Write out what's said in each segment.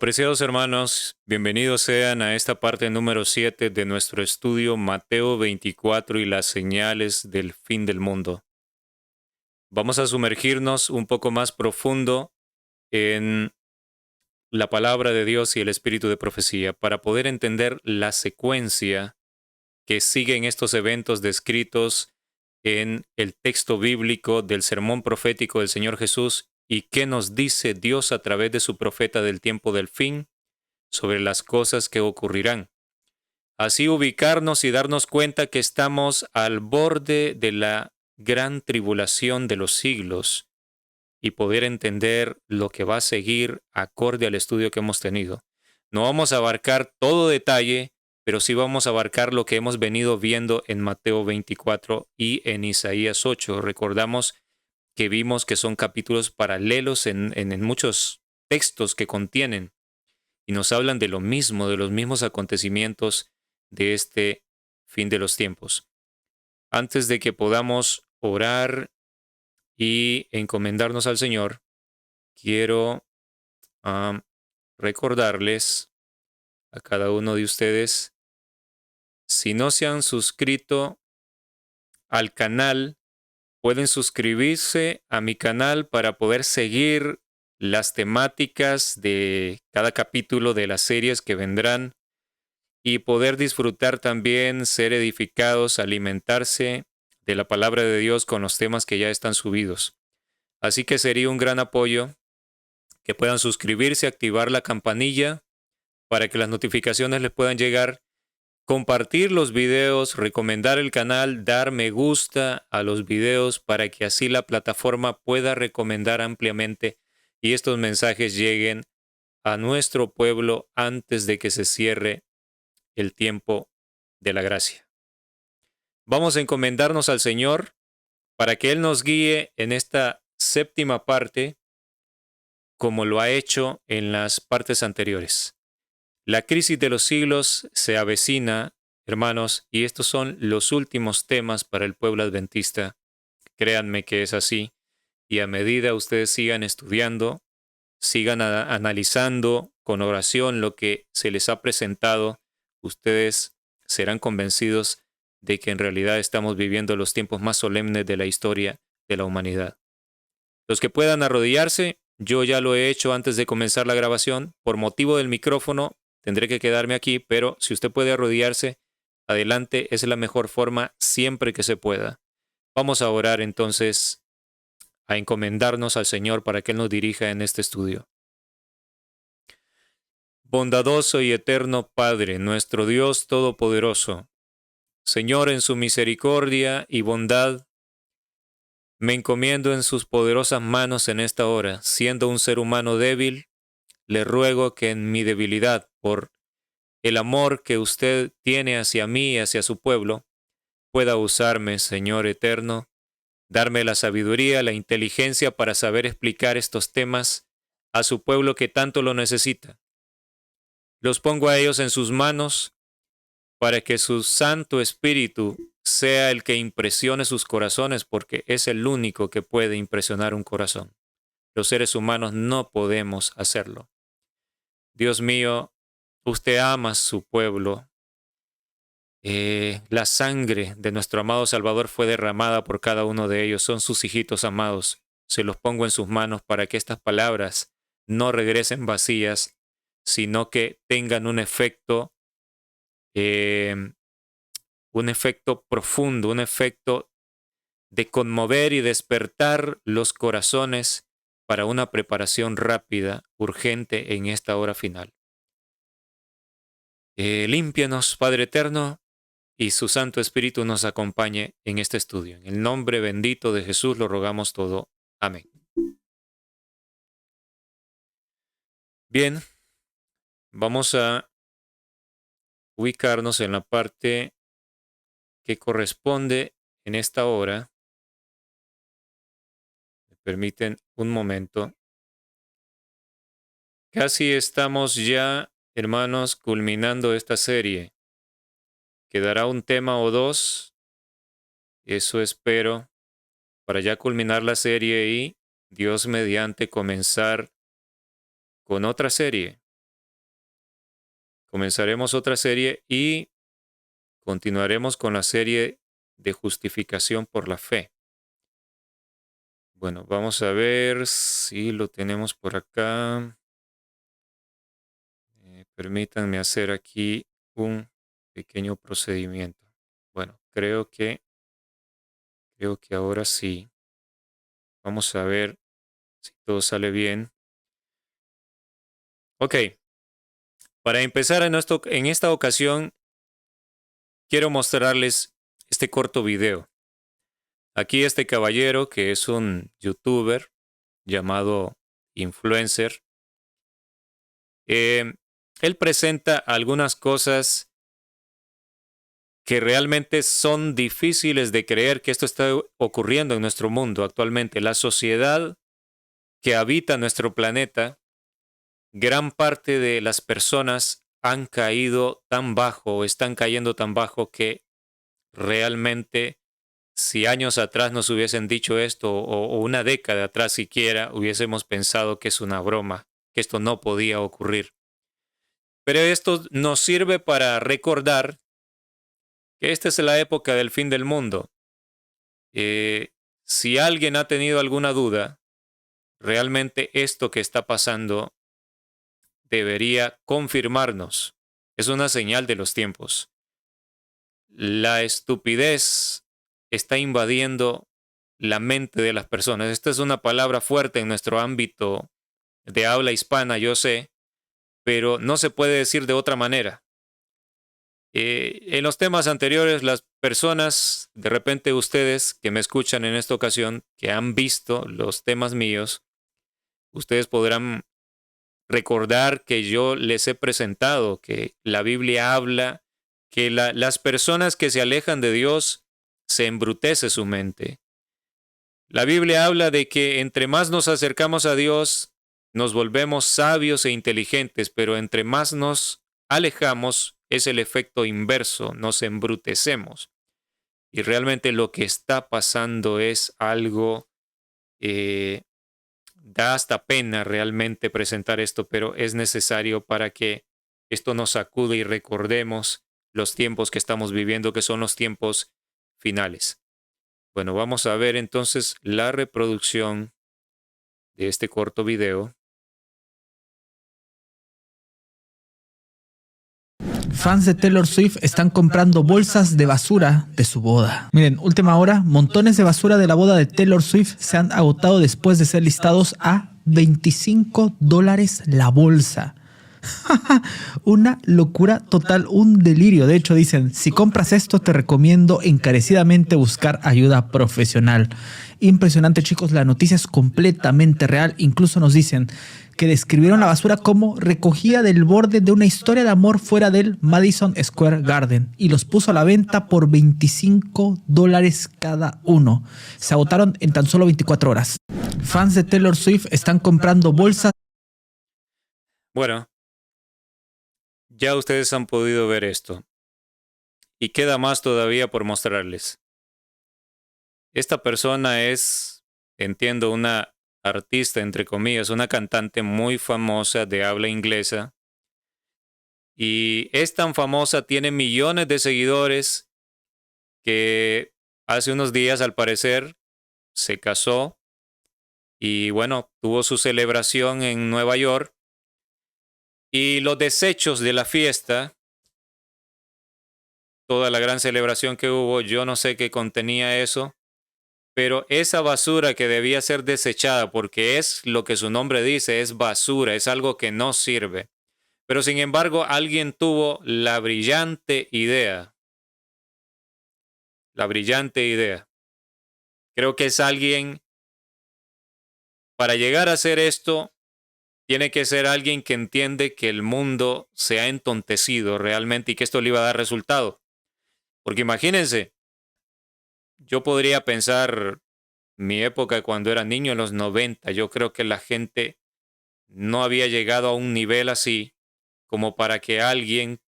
Apreciados hermanos, bienvenidos sean a esta parte número 7 de nuestro estudio Mateo 24 y las señales del fin del mundo. Vamos a sumergirnos un poco más profundo en la palabra de Dios y el espíritu de profecía para poder entender la secuencia que siguen estos eventos descritos en el texto bíblico del sermón profético del Señor Jesús y qué nos dice Dios a través de su profeta del tiempo del fin sobre las cosas que ocurrirán. Así ubicarnos y darnos cuenta que estamos al borde de la gran tribulación de los siglos y poder entender lo que va a seguir acorde al estudio que hemos tenido. No vamos a abarcar todo detalle, pero sí vamos a abarcar lo que hemos venido viendo en Mateo 24 y en Isaías 8. Recordamos que vimos que son capítulos paralelos en muchos textos que contienen y nos hablan de lo mismo, de los mismos acontecimientos de este fin de los tiempos. Antes de que podamos orar y encomendarnos al Señor, quiero recordarles a cada uno de ustedes, si no se han suscrito al canal, pueden suscribirse a mi canal para poder seguir las temáticas de cada capítulo de las series que vendrán y poder disfrutar también, ser edificados, alimentarse de la palabra de Dios con los temas que ya están subidos. Así que sería un gran apoyo que puedan suscribirse, activar la campanilla para que las notificaciones les puedan llegar, compartir los videos, recomendar el canal, dar me gusta a los videos para que así la plataforma pueda recomendar ampliamente y estos mensajes lleguen a nuestro pueblo antes de que se cierre el tiempo de la gracia. Vamos a encomendarnos al Señor para que Él nos guíe en esta séptima parte como lo ha hecho en las partes anteriores. La crisis de los siglos se avecina, hermanos, y estos son los últimos temas para el pueblo adventista. Créanme que es así. Y a medida ustedes sigan estudiando, sigan analizando con oración lo que se les ha presentado, ustedes serán convencidos de que en realidad estamos viviendo los tiempos más solemnes de la historia de la humanidad. Los que puedan arrodillarse, yo ya lo he hecho antes de comenzar la grabación. Por motivo del micrófono, tendré que quedarme aquí, pero si usted puede arrodillarse, adelante, es la mejor forma siempre que se pueda. Vamos a orar entonces, a encomendarnos al Señor para que Él nos dirija en este estudio. Bondadoso y eterno Padre, nuestro Dios Todopoderoso, Señor, en su misericordia y bondad, me encomiendo en sus poderosas manos en esta hora. Siendo un ser humano débil, le ruego que en mi debilidad, por el amor que usted tiene hacia mí y hacia su pueblo, pueda usarme, Señor eterno, darme la sabiduría, la inteligencia para saber explicar estos temas a su pueblo que tanto lo necesita. Los pongo a ellos en sus manos para que su Santo Espíritu sea el que impresione sus corazones, porque es el único que puede impresionar un corazón. Los seres humanos no podemos hacerlo. Dios mío, usted ama a su pueblo. La sangre de nuestro amado Salvador fue derramada por cada uno de ellos. Son sus hijitos amados. Se los pongo en sus manos para que estas palabras no regresen vacías, sino que tengan eh, un efecto profundo, un efecto de conmover y despertar los corazones para una preparación rápida, urgente en esta hora final. Límpianos, Padre Eterno, y su Santo Espíritu nos acompañe en este estudio. En el nombre bendito de Jesús lo rogamos todo. Amén. Bien, vamos a ubicarnos en la parte que corresponde en esta hora. Me permiten un momento. Casi estamos ya, hermanos, culminando esta serie. Quedará un tema o dos, eso espero, para ya culminar la serie y, Dios mediante, comenzar con otra serie. comenzaremos otra serie y continuaremos con la serie de justificación por la fe. Bueno, vamos a ver si lo tenemos por acá. Permítanme hacer aquí un pequeño procedimiento. Bueno, creo que ahora sí. Vamos a ver si todo sale bien. Ok. Para empezar en esta ocasión, quiero mostrarles este corto video. Aquí este caballero, que es un youtuber llamado influencer, él presenta algunas cosas que realmente son difíciles de creer que esto está ocurriendo en nuestro mundo actualmente. La sociedad que habita nuestro planeta, gran parte de las personas han caído tan bajo o están cayendo tan bajo que realmente si años atrás nos hubiesen dicho esto o una década atrás siquiera, hubiésemos pensado que es una broma, que esto no podía ocurrir. Pero esto nos sirve para recordar que esta es la época del fin del mundo. Si alguien ha tenido alguna duda, realmente esto que está pasando debería confirmarnos. Es una señal de los tiempos. La estupidez está invadiendo la mente de las personas. Esta es una palabra fuerte en nuestro ámbito de habla hispana, yo sé, pero no se puede decir de otra manera. En los temas anteriores, las personas, de repente ustedes que me escuchan en esta ocasión, que han visto los temas míos, ustedes podrán recordar que yo les he presentado que la Biblia habla que las personas que se alejan de Dios se embrutece su mente. La Biblia habla de que entre más nos acercamos a Dios, nos volvemos sabios e inteligentes, pero entre más nos alejamos es el efecto inverso, nos embrutecemos. Y realmente lo que está pasando es algo, da hasta pena realmente presentar esto, pero es necesario para que esto nos sacude y recordemos los tiempos que estamos viviendo, que son los tiempos finales. Bueno, vamos a ver entonces la reproducción de este corto video. Fans de Taylor Swift están comprando bolsas de basura de su boda. Miren, última hora, montones de basura de la boda de Taylor Swift se han agotado después de ser listados a $25 la bolsa. Una locura total, un delirio. De hecho, dicen, si compras esto, te recomiendo encarecidamente buscar ayuda profesional. Impresionante, chicos, la noticia es completamente real. Incluso nos dicen que describieron la basura como recogida del borde de una historia de amor fuera del Madison Square Garden y los puso a la venta por $25 cada uno. Se agotaron en tan solo 24 horas. Fans de Taylor Swift están comprando bolsas. Bueno, ya ustedes han podido ver esto. Y queda más todavía por mostrarles. Esta persona es, entiendo, una artista, entre comillas, una cantante muy famosa de habla inglesa. Y es tan famosa, tiene millones de seguidores, que hace unos días, al parecer, se casó y, bueno, tuvo su celebración en Nueva York. Y los desechos de la fiesta, toda la gran celebración que hubo, yo no sé qué contenía eso, pero esa basura que debía ser desechada, porque es lo que su nombre dice, es basura, es algo que no sirve. Pero sin embargo, alguien tuvo la brillante idea. Creo que es alguien, para llegar a hacer esto, tiene que ser alguien que entiende que el mundo se ha entontecido realmente y que esto le iba a dar resultado. Porque imagínense, yo podría pensar mi época cuando era niño en los 90, yo creo que la gente no había llegado a un nivel así como para que alguien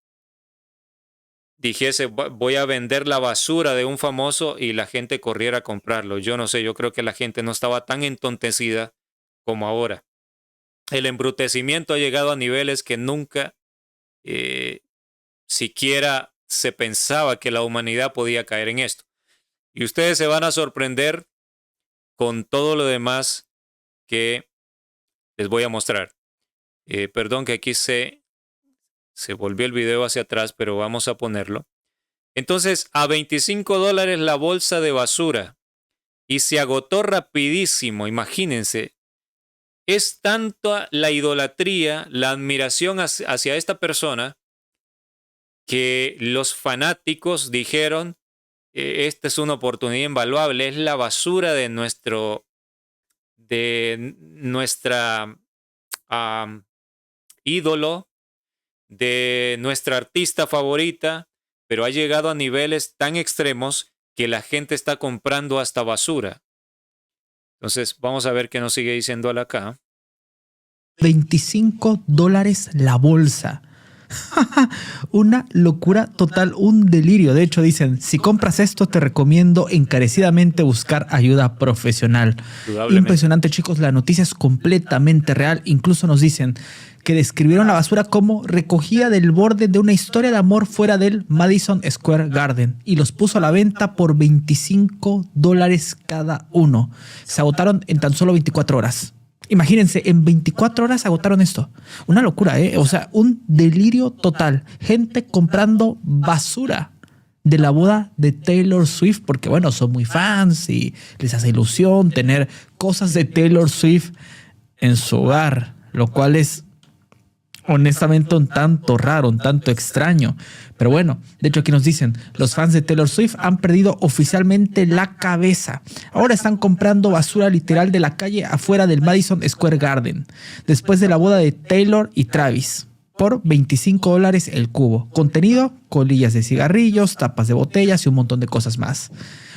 dijese voy a vender la basura de un famoso y la gente corriera a comprarlo. Yo no sé, yo creo que la gente no estaba tan entontecida como ahora. El embrutecimiento ha llegado a niveles que nunca eh, siquiera se pensaba que la humanidad podía caer en esto. Y ustedes se van a sorprender con todo lo demás que les voy a mostrar. Perdón que aquí se volvió el video hacia atrás, pero vamos a ponerlo. Entonces, a $25 la bolsa de basura y se agotó rapidísimo, imagínense. Es tanta la idolatría, la admiración hacia esta persona que los fanáticos dijeron, esta es una oportunidad invaluable, es la basura de nuestra ídolo, de nuestra artista favorita, pero ha llegado a niveles tan extremos que la gente está comprando hasta basura. Entonces, vamos a ver qué nos sigue diciendo al acá. $25 la bolsa. Una locura total, un delirio. De hecho, dicen, si compras esto, te recomiendo encarecidamente buscar ayuda profesional. Impresionante, chicos. La noticia es completamente real. Incluso nos dicen que describieron la basura como recogida del borde de una historia de amor fuera del Madison Square Garden y los puso a la venta por $25 cada uno. Se agotaron en tan solo 24 horas. Imagínense, en 24 horas agotaron esto. Una locura, ¿eh? O sea, un delirio total. Gente comprando basura de la boda de Taylor Swift porque, bueno, son muy fans y les hace ilusión tener cosas de Taylor Swift en su hogar, lo cual es honestamente un tanto raro, un tanto extraño. Pero bueno, de hecho aquí nos dicen, los fans de Taylor Swift han perdido oficialmente la cabeza. Ahora están comprando basura literal de la calle afuera del Madison Square Garden, después de la boda de Taylor y Travis, por $25 el cubo. Contenido, colillas de cigarrillos, tapas de botellas y un montón de cosas más.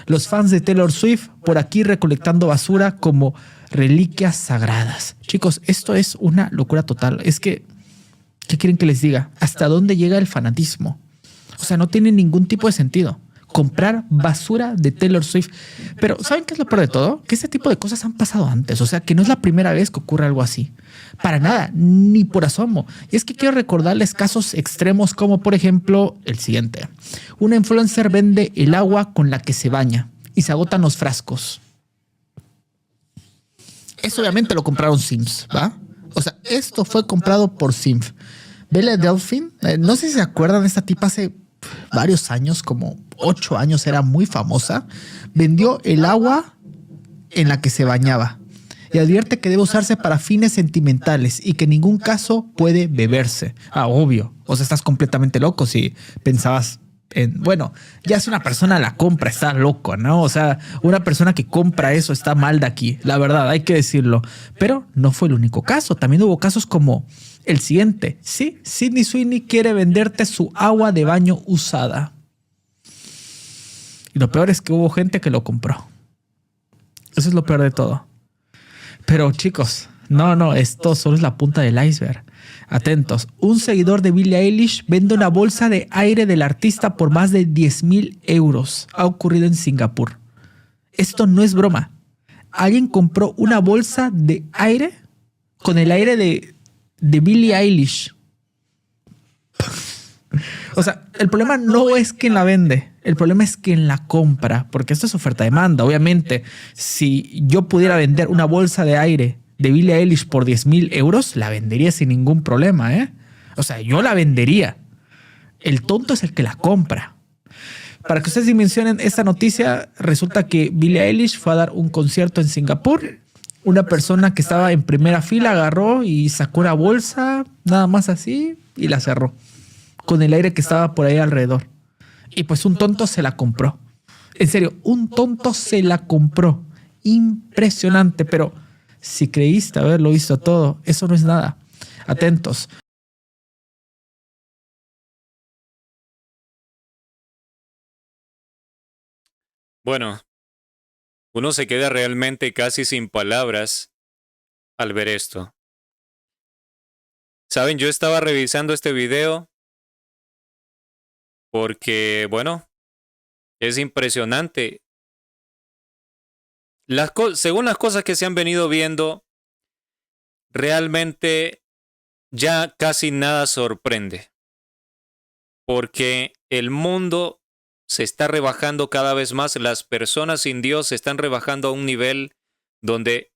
Los fans de Taylor Swift por aquí recolectando basura como reliquias sagradas. Chicos, esto es una locura total. Es que ¿qué quieren que les diga? ¿Hasta dónde llega el fanatismo? O sea, no tiene ningún tipo de sentido. Comprar basura de Taylor Swift. Pero ¿saben qué es lo peor de todo? Que este tipo de cosas han pasado antes. O sea, que no es la primera vez que ocurre algo así. Para nada, ni por asomo. Y es que quiero recordarles casos extremos como, por ejemplo, el siguiente. Una influencer vende el agua con la que se baña y se agotan los frascos. Eso obviamente lo compraron Sims, ¿va? O sea, esto fue comprado por Sims. Belle Delphine, no sé si se acuerdan, esta tipa hace varios años, como 8 años, era muy famosa. Vendió el agua en la que se bañaba y advierte que debe usarse para fines sentimentales y que en ningún caso puede beberse. Ah, obvio. O sea, estás completamente loco si pensabas bueno, ya si una persona la compra, está loco, ¿no? O sea, una persona que compra eso está mal de aquí, la verdad, hay que decirlo. Pero no fue el único caso. También hubo casos como el siguiente. Sí, Sydney Sweeney quiere venderte su agua de baño usada. Y lo peor es que hubo gente que lo compró. Eso es lo peor de todo. Pero chicos, no, esto solo es la punta del iceberg. Atentos, un seguidor de Billie Eilish vende una bolsa de aire del artista por más de 10,000 euros. Ha ocurrido en Singapur. Esto no es broma. Alguien compró una bolsa de aire con el aire de Billie Eilish. O sea, el problema no es quien la vende, el problema es quien la compra, porque esto es oferta-demanda. Obviamente, si yo pudiera vender una bolsa de aire de Billie Eilish por 10,000 euros, la vendería sin ningún problema, ¿eh? O sea, yo la vendería. El tonto es el que la compra. Para que ustedes dimensionen esta noticia, resulta que Billie Eilish fue a dar un concierto en Singapur. Una persona que estaba en primera fila agarró y sacó una bolsa, nada más así, y la cerró con el aire que estaba por ahí alrededor. Y pues un tonto se la compró. En serio, un tonto se la compró. Impresionante, pero si creíste haberlo visto todo, eso no es nada. Atentos. Bueno, uno se queda realmente casi sin palabras al ver esto. Saben, yo estaba revisando este video porque, bueno, es impresionante. Según las cosas que se han venido viendo, realmente ya casi nada sorprende. porque el mundo se está rebajando cada vez más, las personas sin Dios se están rebajando a un nivel donde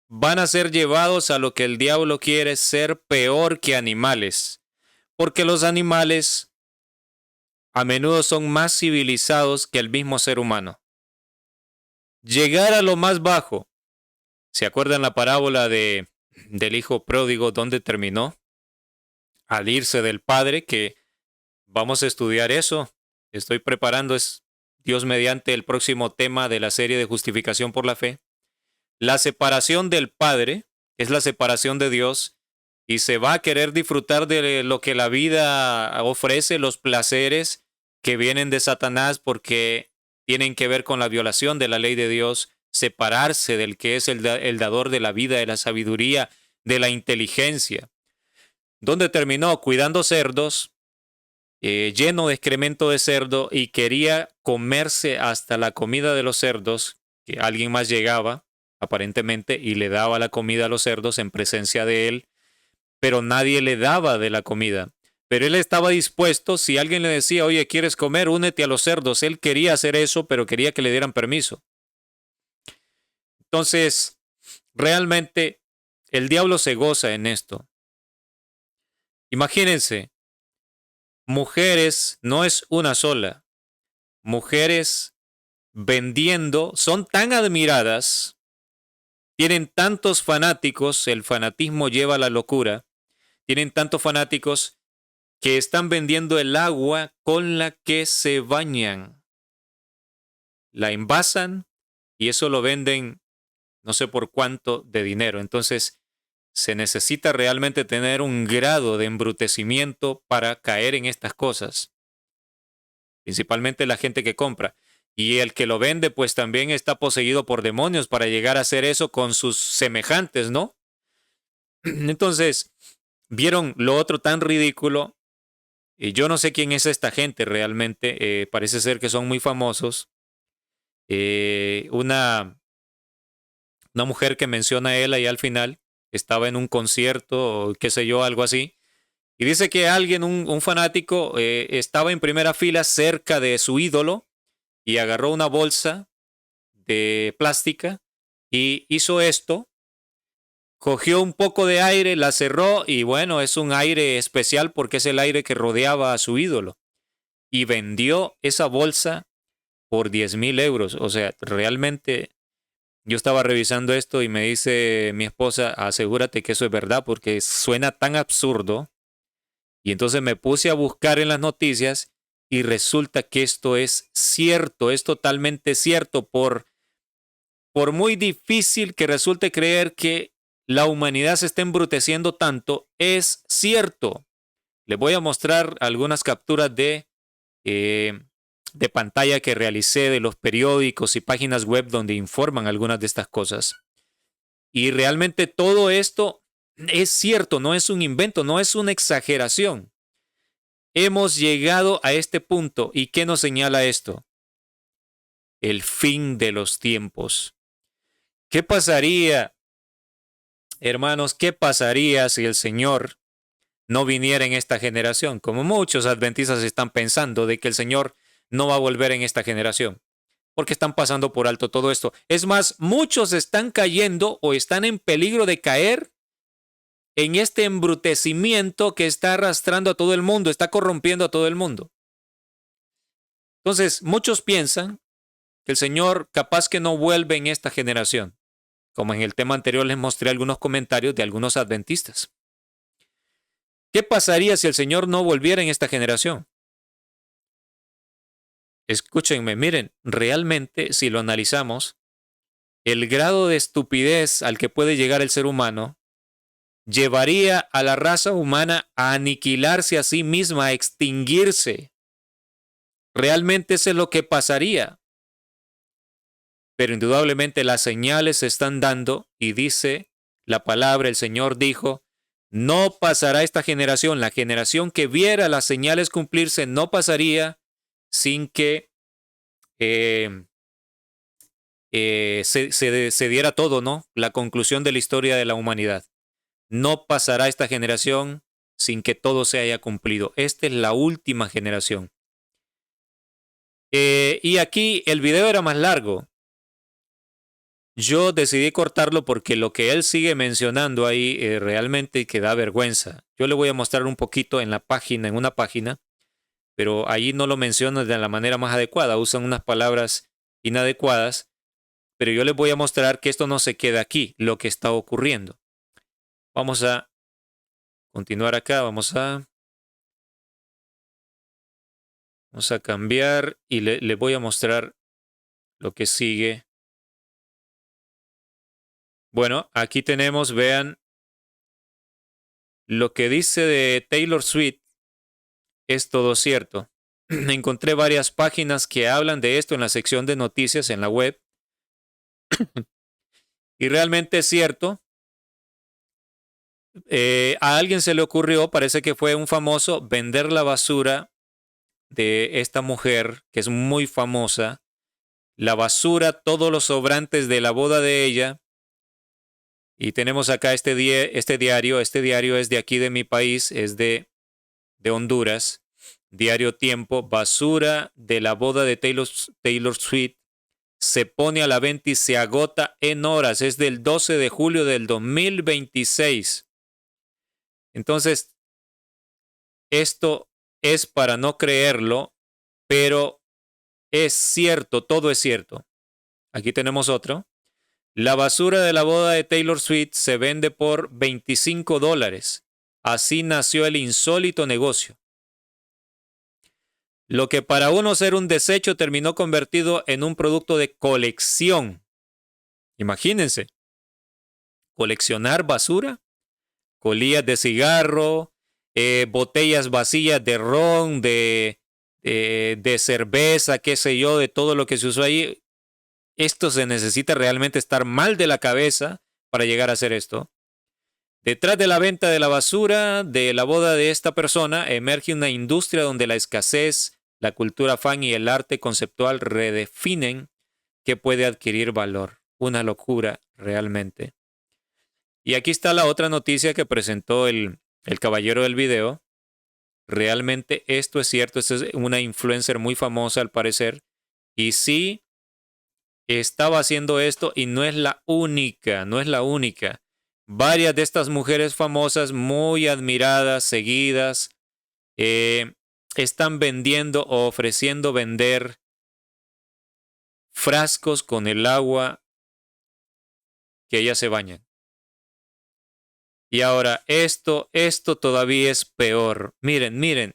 van a ser llevados a lo que el diablo quiere, ser peor que animales, porque los animales a menudo son más civilizados que el mismo ser humano. Llegar a lo más bajo. ¿Se acuerdan la parábola del hijo pródigo donde terminó? Al irse del padre, que vamos a estudiar eso. Estoy preparando, es Dios mediante, el próximo tema de la serie de justificación por la fe. La separación del Padre es la separación de Dios y se va a querer disfrutar de lo que la vida ofrece, los placeres que vienen de Satanás porque tienen que ver con la violación de la ley de Dios, separarse del que es el dador de la vida, de la sabiduría, de la inteligencia. Donde terminó cuidando cerdos, lleno de excremento de cerdo y quería comerse hasta la comida de los cerdos, que alguien más llegaba aparentemente y le daba la comida a los cerdos en presencia de él, pero nadie le daba de la comida. Pero él estaba dispuesto, si alguien le decía, oye, ¿quieres comer? Únete a los cerdos. Él quería hacer eso, pero quería que le dieran permiso. Entonces, realmente, el diablo se goza en esto. Imagínense, mujeres, no es una sola, mujeres vendiendo, son tan admiradas, tienen tantos fanáticos, el fanatismo lleva a la locura, tienen tantos fanáticos que están vendiendo el agua con la que se bañan. La envasan y eso lo venden no sé por cuánto de dinero. Entonces, se necesita realmente tener un grado de embrutecimiento para caer en estas cosas. Principalmente la gente que compra. Y el que lo vende, pues también está poseído por demonios para llegar a hacer eso con sus semejantes, ¿no? Entonces, vieron lo otro tan ridículo. Y yo no sé quién es esta gente realmente. Parece ser que son muy famosos. Una mujer que menciona a él ahí al final estaba en un concierto o qué sé yo, algo así. Y dice que alguien, un fanático, estaba en primera fila cerca de su ídolo y agarró una bolsa de plástica y hizo esto. Cogió un poco de aire, la cerró y bueno, es un aire especial porque es el aire que rodeaba a su ídolo. Y vendió esa bolsa por 10,000 euros. O sea, realmente yo estaba revisando esto y me dice mi esposa, asegúrate que eso es verdad porque suena tan absurdo. Y entonces me puse a buscar en las noticias y resulta que esto es cierto, es totalmente cierto. Por muy difícil que resulte creer que la humanidad se está embruteciendo tanto, es cierto. Les voy a mostrar algunas capturas de pantalla que realicé de los periódicos y páginas web donde informan algunas de estas cosas. Y realmente todo esto es cierto, no es un invento, no es una exageración. Hemos llegado a este punto. ¿Y qué nos señala esto? El fin de los tiempos. ¿Qué pasaría, hermanos, qué pasaría si el Señor no viniera en esta generación? Como muchos adventistas están pensando de que el Señor no va a volver en esta generación, porque están pasando por alto todo esto. Es más, muchos están cayendo o están en peligro de caer en este embrutecimiento que está arrastrando a todo el mundo, está corrompiendo a todo el mundo. Entonces, muchos piensan que el Señor capaz que no vuelve en esta generación. Como en el tema anterior les mostré algunos comentarios de algunos adventistas. ¿Qué pasaría si el Señor no volviera en esta generación? Escúchenme, miren, realmente si lo analizamos, el grado de estupidez al que puede llegar el ser humano llevaría a la raza humana a aniquilarse a sí misma, a extinguirse. Realmente eso es lo que pasaría. Pero indudablemente las señales se están dando y dice la palabra, el Señor dijo, no pasará esta generación, la generación que viera las señales cumplirse no pasaría sin que se diera todo, ¿no? La conclusión de la historia de la humanidad. No pasará esta generación sin que todo se haya cumplido. Esta es la última generación. Y aquí el video era más largo. Yo decidí cortarlo porque lo que él sigue mencionando ahí realmente que da vergüenza. Yo le voy a mostrar un poquito en una página, pero ahí no lo menciona de la manera más adecuada. Usan unas palabras inadecuadas, pero yo les voy a mostrar que esto no se queda aquí, lo que está ocurriendo. Vamos a continuar acá, vamos a cambiar y le voy a mostrar lo que sigue. Bueno, aquí tenemos, vean, lo que dice de Taylor Swift es todo cierto. Encontré varias páginas que hablan de esto en la sección de noticias en la web. Y realmente es cierto. A alguien se le ocurrió, parece que fue un famoso, vender la basura de esta mujer, que es muy famosa. La basura, todos los sobrantes de la boda de ella. Y tenemos acá este diario. Este diario es de aquí de mi país, es de Honduras. Diario Tiempo, basura de la boda de Taylor Swift se pone a la venta y se agota en horas. Es del 12 de julio del 2026. Entonces, esto es para no creerlo, pero es cierto, todo es cierto. Aquí tenemos otro. La basura de la boda de Taylor Swift se vende por $25. Así nació el insólito negocio. Lo que para uno ser un desecho terminó convertido en un producto de colección. Imagínense, coleccionar basura, colillas de cigarro, botellas vacías de ron, de cerveza, qué sé yo, de todo lo que se usó ahí. Esto se necesita realmente estar mal de la cabeza para llegar a hacer esto. Detrás de la venta de la basura de la boda de esta persona emerge una industria donde la escasez, la cultura fan y el arte conceptual redefinen qué puede adquirir valor. Una locura realmente. Y aquí está la otra noticia que presentó el caballero del video. Realmente esto es cierto. Esta es una influencer muy famosa al parecer. Y sí, estaba haciendo esto y no es la única, no es la única. Varias de estas mujeres famosas, muy admiradas, seguidas, están vendiendo o ofreciendo vender frascos con el agua que ellas se bañan. Y ahora esto todavía es peor. Miren,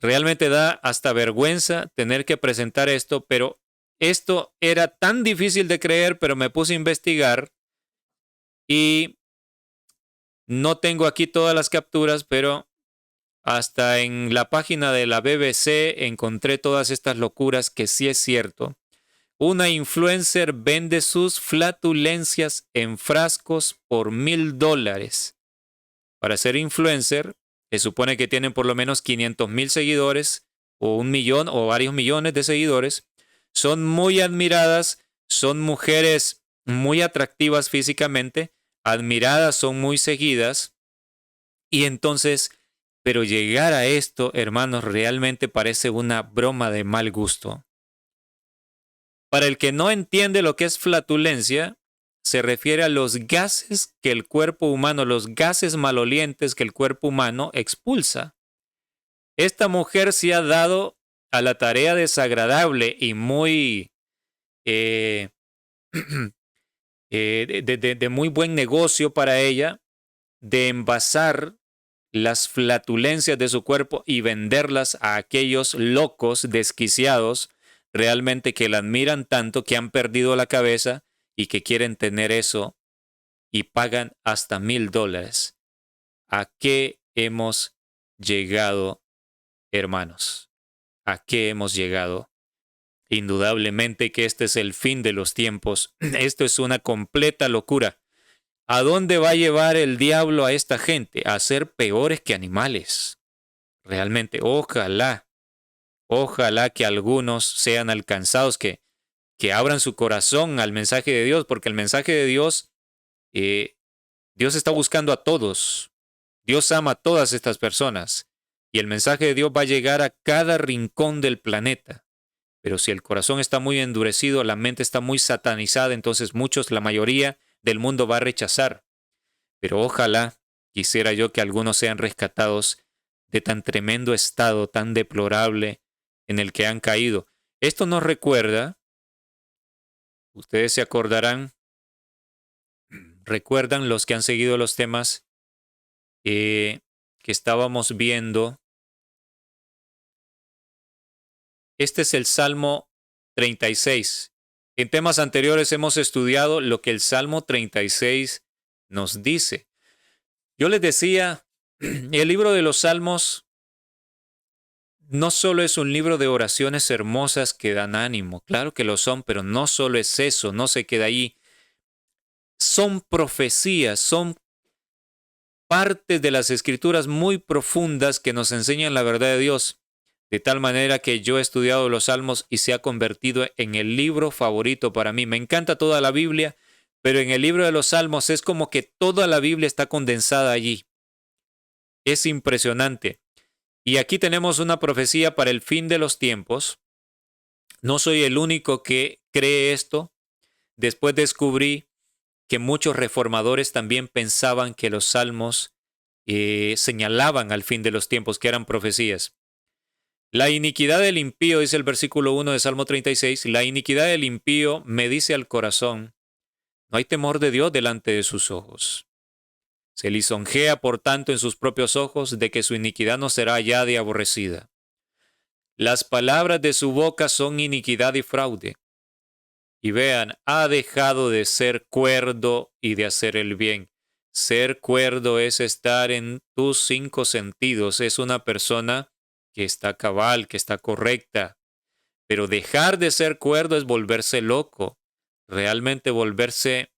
realmente da hasta vergüenza tener que presentar esto, pero esto era tan difícil de creer, pero me puse a investigar y no tengo aquí todas las capturas, pero hasta en la página de la BBC encontré todas estas locuras que sí es cierto. Una influencer vende sus flatulencias en frascos por $1,000. Para ser influencer, se supone que tienen por lo menos 500,000 seguidores, o 1,000,000 o varios millones de seguidores. Son muy admiradas, son mujeres muy atractivas físicamente, admiradas, son muy seguidas. Y entonces, pero llegar a esto, hermanos, realmente parece una broma de mal gusto. Para el que no entiende lo que es flatulencia, se refiere a los gases que el cuerpo humano, los gases malolientes que el cuerpo humano expulsa. Esta mujer se ha dado a la tarea desagradable y muy eh, de muy buen negocio para ella de envasar las flatulencias de su cuerpo y venderlas a aquellos locos desquiciados realmente que la admiran tanto, que han perdido la cabeza y que quieren tener eso y pagan hasta $1,000. ¿A qué hemos llegado, hermanos? ¿A qué hemos llegado? Indudablemente que este es el fin de los tiempos. Esto es una completa locura. ¿A dónde va a llevar el diablo a esta gente? A ser peores que animales. Realmente, ojalá que algunos sean alcanzados, que abran su corazón al mensaje de Dios, porque el mensaje de Dios, Dios está buscando a todos. Dios ama a todas estas personas y el mensaje de Dios va a llegar a cada rincón del planeta. Pero si el corazón está muy endurecido, la mente está muy satanizada, entonces la mayoría del mundo va a rechazar. Pero ojalá, quisiera yo que algunos sean rescatados de tan tremendo estado, tan deplorable en el que han caído. Esto nos recuerda, ustedes se acordarán, recuerdan los que han seguido los temas que estábamos viendo. Este es el Salmo 36. En temas anteriores hemos estudiado lo que el Salmo 36 nos dice. Yo les decía, el libro de los Salmos no solo es un libro de oraciones hermosas que dan ánimo, claro que lo son, pero no solo es eso, no se queda ahí. Son profecías, son partes de las escrituras muy profundas que nos enseñan la verdad de Dios, de tal manera que yo he estudiado los Salmos y se ha convertido en el libro favorito para mí. Me encanta toda la Biblia, pero en el libro de los Salmos es como que toda la Biblia está condensada allí. Es impresionante. Y aquí tenemos una profecía para el fin de los tiempos. No soy el único que cree esto. Después descubrí que muchos reformadores también pensaban que los salmos señalaban al fin de los tiempos, que eran profecías. La iniquidad del impío, dice el versículo 1 de Salmo 36, la iniquidad del impío me dice al corazón, no hay temor de Dios delante de sus ojos. Se lisonjea, por tanto, en sus propios ojos de que su iniquidad no será hallada y aborrecida. Las palabras de su boca son iniquidad y fraude. Y vean, ha dejado de ser cuerdo y de hacer el bien. Ser cuerdo es estar en tus 5 sentidos. Es una persona que está cabal, que está correcta. Pero dejar de ser cuerdo es volverse loco. Realmente volverse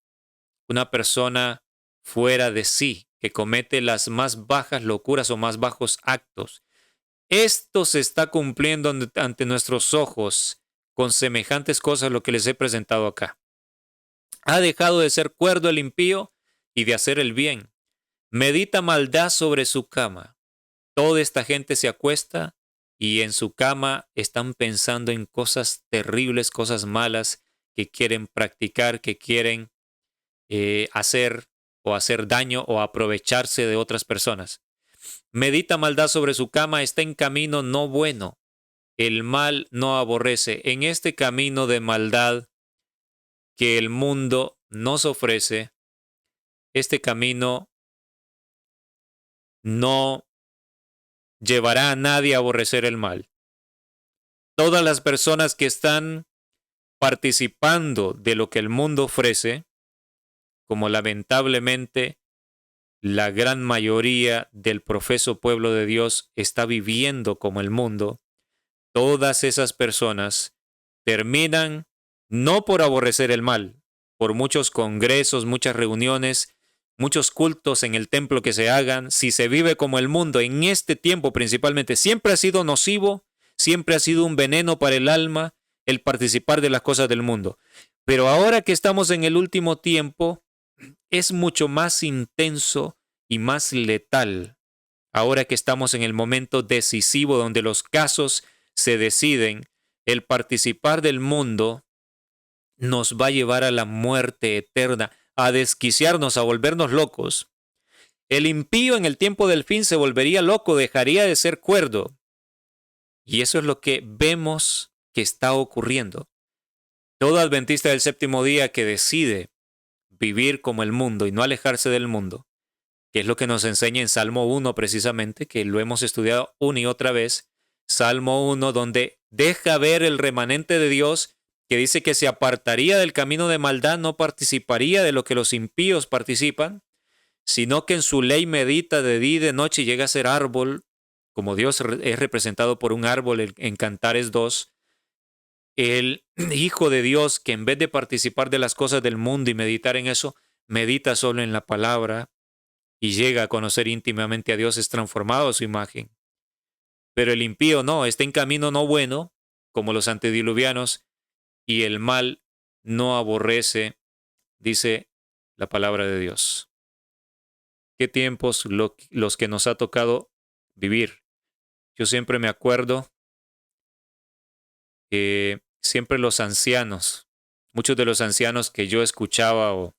una persona fuera de sí, que comete las más bajas locuras o más bajos actos. Esto se está cumpliendo ante nuestros ojos con semejantes cosas lo que les he presentado acá. Ha dejado de ser cuerdo el impío y de hacer el bien. Medita maldad sobre su cama. Toda esta gente se acuesta y en su cama están pensando en cosas terribles, cosas malas que quieren practicar, que quieren hacer o hacer daño o aprovecharse de otras personas. Medita maldad sobre su cama, está en camino no bueno. El mal no aborrece. En este camino de maldad que el mundo nos ofrece, este camino no llevará a nadie a aborrecer el mal. Todas las personas que están participando de lo que el mundo ofrece, como lamentablemente la gran mayoría del profeso pueblo de Dios está viviendo como el mundo, todas esas personas terminan no por aborrecer el mal, por muchos congresos, muchas reuniones, muchos cultos en el templo que se hagan, si se vive como el mundo en este tiempo principalmente, siempre ha sido nocivo, siempre ha sido un veneno para el alma el participar de las cosas del mundo. Pero ahora que estamos en el último tiempo, es mucho más intenso y más letal. Ahora que estamos en el momento decisivo donde los casos se deciden, el participar del mundo nos va a llevar a la muerte eterna, a desquiciarnos, a volvernos locos. El impío en el tiempo del fin se volvería loco, dejaría de ser cuerdo. Y eso es lo que vemos que está ocurriendo. Todo adventista del séptimo día que decide vivir como el mundo y no alejarse del mundo, que es lo que nos enseña en Salmo 1 precisamente, que lo hemos estudiado una y otra vez, Salmo 1, donde deja ver el remanente de Dios, que dice que se apartaría del camino de maldad, no participaría de lo que los impíos participan, sino que en su ley medita de día y de noche y llega a ser árbol, como Dios es representado por un árbol en Cantares 2, el Hijo de Dios que en vez de participar de las cosas del mundo y meditar en eso, medita solo en la palabra y llega a conocer íntimamente a Dios, es transformado a su imagen. Pero el impío no, está en camino no bueno, como los antediluvianos, y el mal no aborrece, dice la palabra de Dios. qué tiempos los que nos ha tocado vivir. Yo siempre me acuerdo que siempre los ancianos, muchos de los ancianos que yo escuchaba o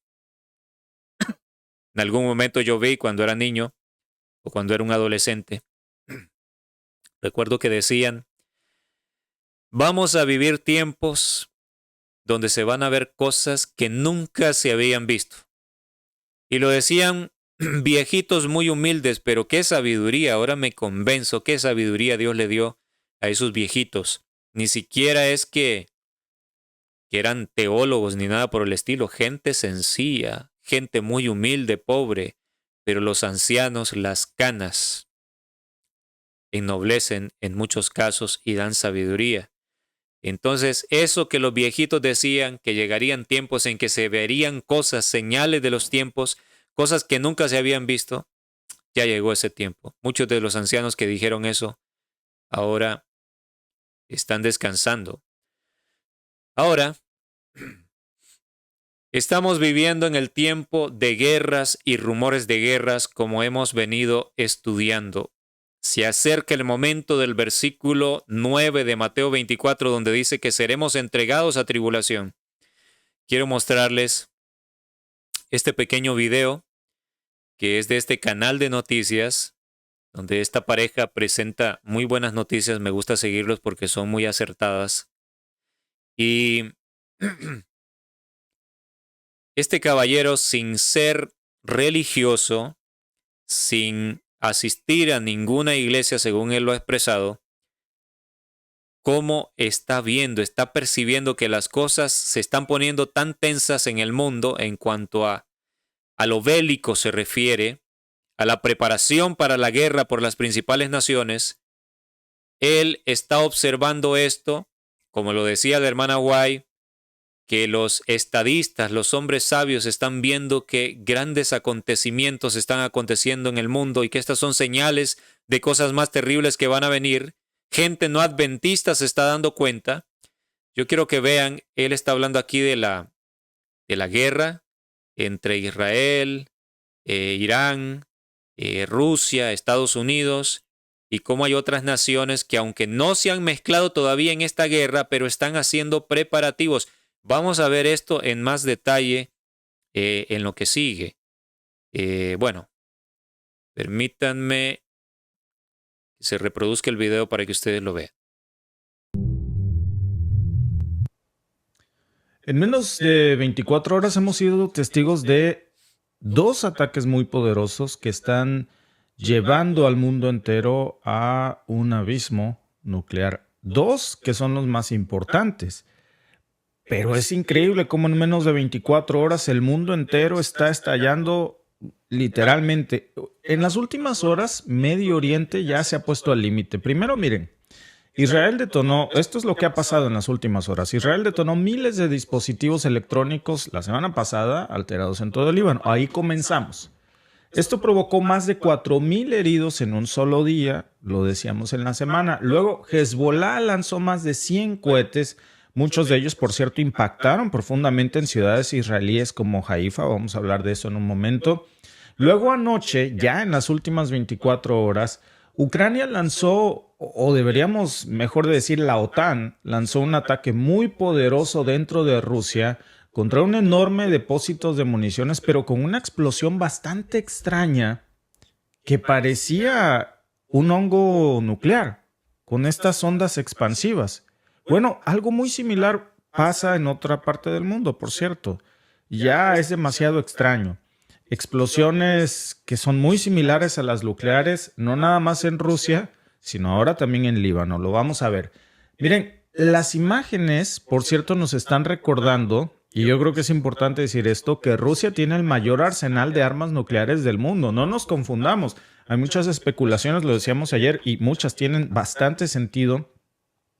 en algún momento yo vi cuando era niño o cuando era un adolescente, recuerdo que decían, vamos a vivir tiempos donde se van a ver cosas que nunca se habían visto. Y lo decían viejitos muy humildes, pero qué sabiduría, ahora me convenzo, qué sabiduría Dios le dio a esos viejitos. Ni siquiera es que eran teólogos ni nada por el estilo, gente sencilla, gente muy humilde, pobre, pero los ancianos, las canas, ennoblecen en muchos casos y dan sabiduría. Entonces, eso que los viejitos decían, que llegarían tiempos en que se verían cosas, señales de los tiempos, cosas que nunca se habían visto, ya llegó ese tiempo. Muchos de los ancianos que dijeron eso ahora están descansando. Ahora, estamos viviendo en el tiempo de guerras y rumores de guerras como hemos venido estudiando. Se acerca el momento del versículo 9 de Mateo 24, donde dice que seremos entregados a tribulación. Quiero mostrarles este pequeño video que es de este canal de noticias, donde esta pareja presenta muy buenas noticias. Me gusta seguirlos porque son muy acertadas. Y este caballero, sin ser religioso, sin asistir a ninguna iglesia, según él lo ha expresado, cómo está viendo, está percibiendo que las cosas se están poniendo tan tensas en el mundo en cuanto a lo bélico se refiere, a la preparación para la guerra por las principales naciones. Él está observando esto, como lo decía la hermana White, que los estadistas, los hombres sabios están viendo que grandes acontecimientos están aconteciendo en el mundo y que estas son señales de cosas más terribles que van a venir. Gente no adventista se está dando cuenta. Yo quiero que vean, él está hablando aquí de la guerra entre Israel, Irán, Rusia, Estados Unidos, y cómo hay otras naciones que aunque no se han mezclado todavía en esta guerra, pero están haciendo preparativos. Vamos a ver esto en más detalle en lo que sigue. Bueno, permítanme que se reproduzca el video para que ustedes lo vean. En menos de 24 horas hemos sido testigos de dos ataques muy poderosos que están llevando al mundo entero a un abismo nuclear. Dos que son los más importantes. Pero es increíble cómo en menos de 24 horas el mundo entero está estallando literalmente. En las últimas horas, Medio Oriente ya se ha puesto al límite. Primero, miren, Israel detonó, esto es lo que ha pasado en las últimas horas, Israel detonó miles de dispositivos electrónicos la semana pasada alterados en todo el Líbano. Ahí comenzamos. Esto provocó más de 4,000 heridos en un solo día, lo decíamos en la semana. Luego, Hezbollah lanzó más de 100 cohetes. Muchos de ellos, por cierto, impactaron profundamente en ciudades israelíes como Haifa. Vamos a hablar de eso en un momento. Luego anoche, ya en las últimas 24 horas, Ucrania lanzó, o deberíamos mejor decir la OTAN, lanzó un ataque muy poderoso dentro de Rusia contra un enorme depósito de municiones, pero con una explosión bastante extraña que parecía un hongo nuclear, con estas ondas expansivas. Bueno, algo muy similar pasa en otra parte del mundo, por cierto. Ya es demasiado extraño. Explosiones que son muy similares a las nucleares, no nada más en Rusia, sino ahora también en Líbano. Lo vamos a ver. Miren, las imágenes, por cierto, nos están recordando, y yo creo que es importante decir esto, que Rusia tiene el mayor arsenal de armas nucleares del mundo. No nos confundamos. Hay muchas especulaciones, lo decíamos ayer, y muchas tienen bastante sentido,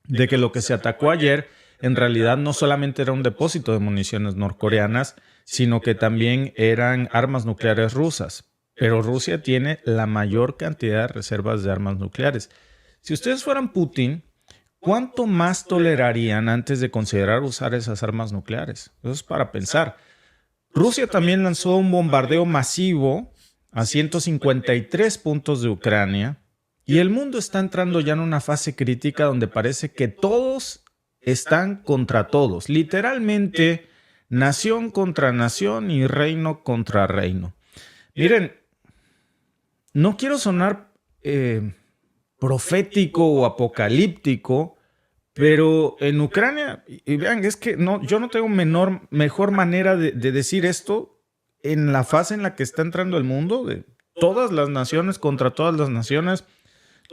de que lo que se atacó ayer en realidad no solamente era un depósito de municiones norcoreanas, sino que también eran armas nucleares rusas. Pero Rusia tiene la mayor cantidad de reservas de armas nucleares. Si ustedes fueran Putin, ¿cuánto más tolerarían antes de considerar usar esas armas nucleares? Eso es para pensar. Rusia también lanzó un bombardeo masivo a 153 puntos de Ucrania, y el mundo está entrando ya en una fase crítica donde parece que todos están contra todos, literalmente nación contra nación y reino contra reino. Miren, no quiero sonar profético o apocalíptico, pero en Ucrania, y vean, es que yo no tengo mejor manera de decir esto en la fase en la que está entrando el mundo, de todas las naciones contra todas las naciones,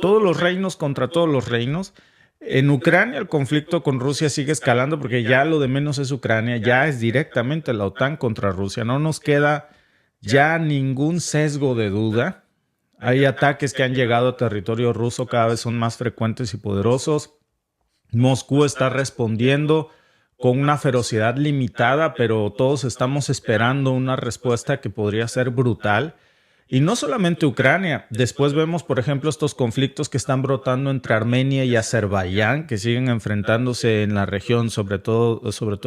todos los reinos contra todos los reinos. En Ucrania el conflicto con Rusia sigue escalando porque ya lo de menos es Ucrania, ya es directamente la OTAN contra Rusia. No nos queda ya ningún sesgo de duda. Hay ataques que han llegado a territorio ruso, cada vez son más frecuentes y poderosos. Moscú está respondiendo con una ferocidad limitada, pero todos estamos esperando una respuesta que podría ser brutal. Y no solamente Ucrania, después vemos, por ejemplo, estos conflictos que están brotando entre Armenia y Azerbaiyán, que siguen enfrentándose en la región, sobre todo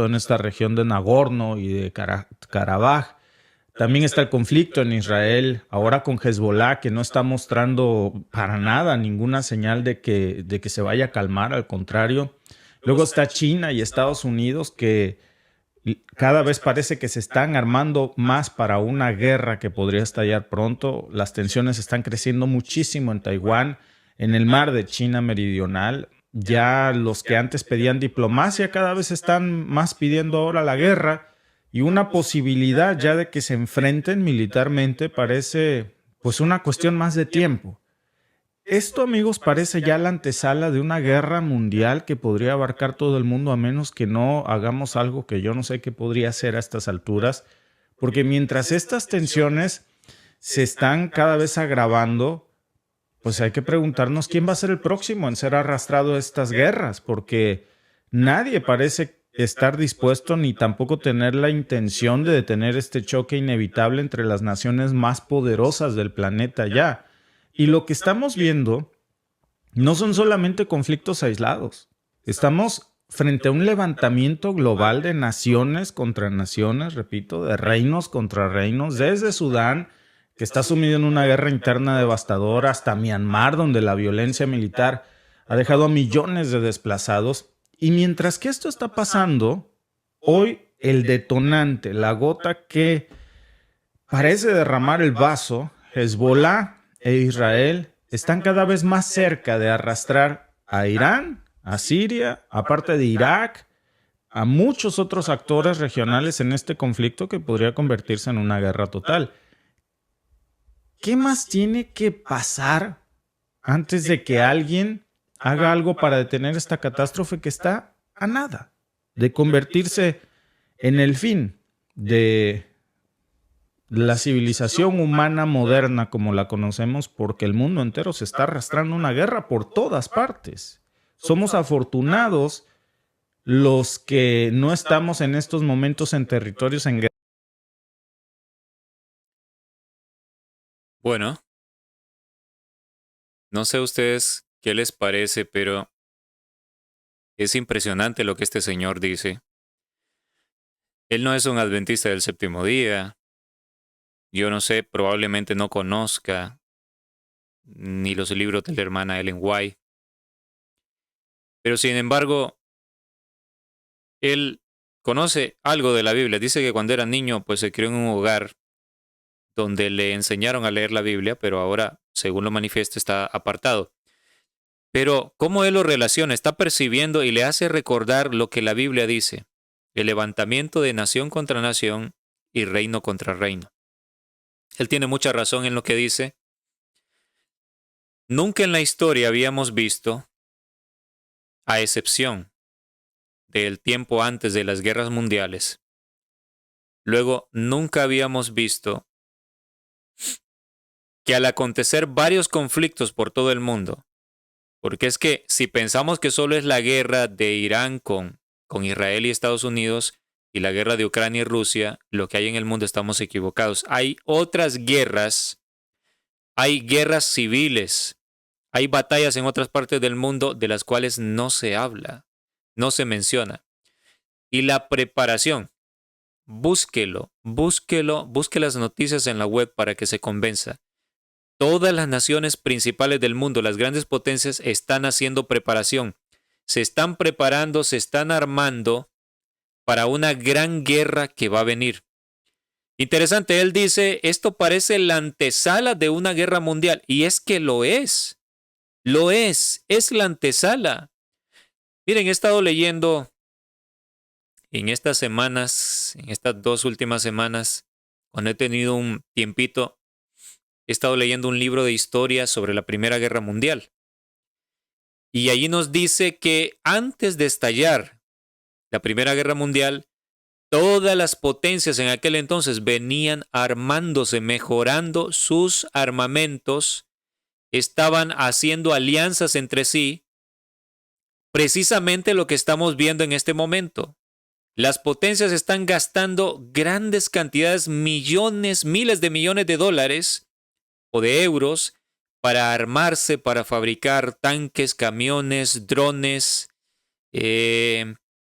en esta región de Nagorno y de Karabaj. También está el conflicto en Israel, ahora con Hezbollah, que no está mostrando para nada ninguna señal de que se vaya a calmar, al contrario. Luego está China y Estados Unidos, que cada vez parece que se están armando más para una guerra que podría estallar pronto. Las tensiones están creciendo muchísimo en Taiwán, en el mar de China Meridional. Ya los que antes pedían diplomacia cada vez están más pidiendo ahora la guerra. Y una posibilidad ya de que se enfrenten militarmente parece pues una cuestión más de tiempo. Esto, amigos, parece ya la antesala de una guerra mundial que podría abarcar todo el mundo, a menos que no hagamos algo que yo no sé qué podría hacer a estas alturas, porque mientras estas tensiones se están cada vez agravando, pues hay que preguntarnos quién va a ser el próximo en ser arrastrado a estas guerras, porque nadie parece estar dispuesto ni tampoco tener la intención de detener este choque inevitable entre las naciones más poderosas del planeta ya. Y lo que estamos viendo no son solamente conflictos aislados. Estamos frente a un levantamiento global de naciones contra naciones, repito, de reinos contra reinos, desde Sudán, que está sumido en una guerra interna devastadora, hasta Myanmar, donde la violencia militar ha dejado a millones de desplazados. Y mientras que esto está pasando, hoy el detonante, la gota que parece derramar el vaso, Hezbollah e Israel están cada vez más cerca de arrastrar a Irán, a Siria, aparte de Irak, a muchos otros actores regionales en este conflicto que podría convertirse en una guerra total. ¿Qué más tiene que pasar antes de que alguien haga algo para detener esta catástrofe que está a nada de convertirse en el fin de la civilización humana moderna como la conocemos, porque el mundo entero se está arrastrando una guerra por todas partes? Somos afortunados los que no estamos en estos momentos en territorios en guerra. Bueno, no sé a ustedes qué les parece, pero es impresionante lo que este señor dice. Él no es un adventista del séptimo día. Yo no sé, probablemente no conozca ni los libros de la hermana Ellen White. Pero sin embargo, él conoce algo de la Biblia. Dice que cuando era niño, pues se crió en un hogar donde le enseñaron a leer la Biblia, pero ahora, según lo manifiesta, está apartado. Pero cómo él lo relaciona, está percibiendo y le hace recordar lo que la Biblia dice: el levantamiento de nación contra nación y reino contra reino. Él tiene mucha razón en lo que dice. Nunca en la historia habíamos visto, a excepción del tiempo antes de las guerras mundiales, luego nunca habíamos visto que al acontecer varios conflictos por todo el mundo, porque es que si pensamos que solo es la guerra de Irán con Israel y Estados Unidos y la guerra de Ucrania y Rusia, lo que hay en el mundo, estamos equivocados. Hay otras guerras, hay guerras civiles, hay batallas en otras partes del mundo de las cuales no se habla, no se menciona. Y la preparación, búsquelo, busque las noticias en la web para que se convenza. Todas las naciones principales del mundo, las grandes potencias, están haciendo preparación. Se están preparando, se están armando para una gran guerra que va a venir. Interesante, él dice, esto parece la antesala de una guerra mundial. Y es que lo es la antesala. Miren, he estado leyendo en estas semanas, en estas 2 últimas semanas, cuando he tenido un tiempito, he estado leyendo un libro de historia sobre la Primera Guerra Mundial. Y allí nos dice que antes de estallar la Primera Guerra Mundial, todas las potencias en aquel entonces venían armándose, mejorando sus armamentos, estaban haciendo alianzas entre sí, precisamente lo que estamos viendo en este momento. Las potencias están gastando grandes cantidades, millones, miles de millones de dólares o de euros para armarse, para fabricar tanques, camiones, drones,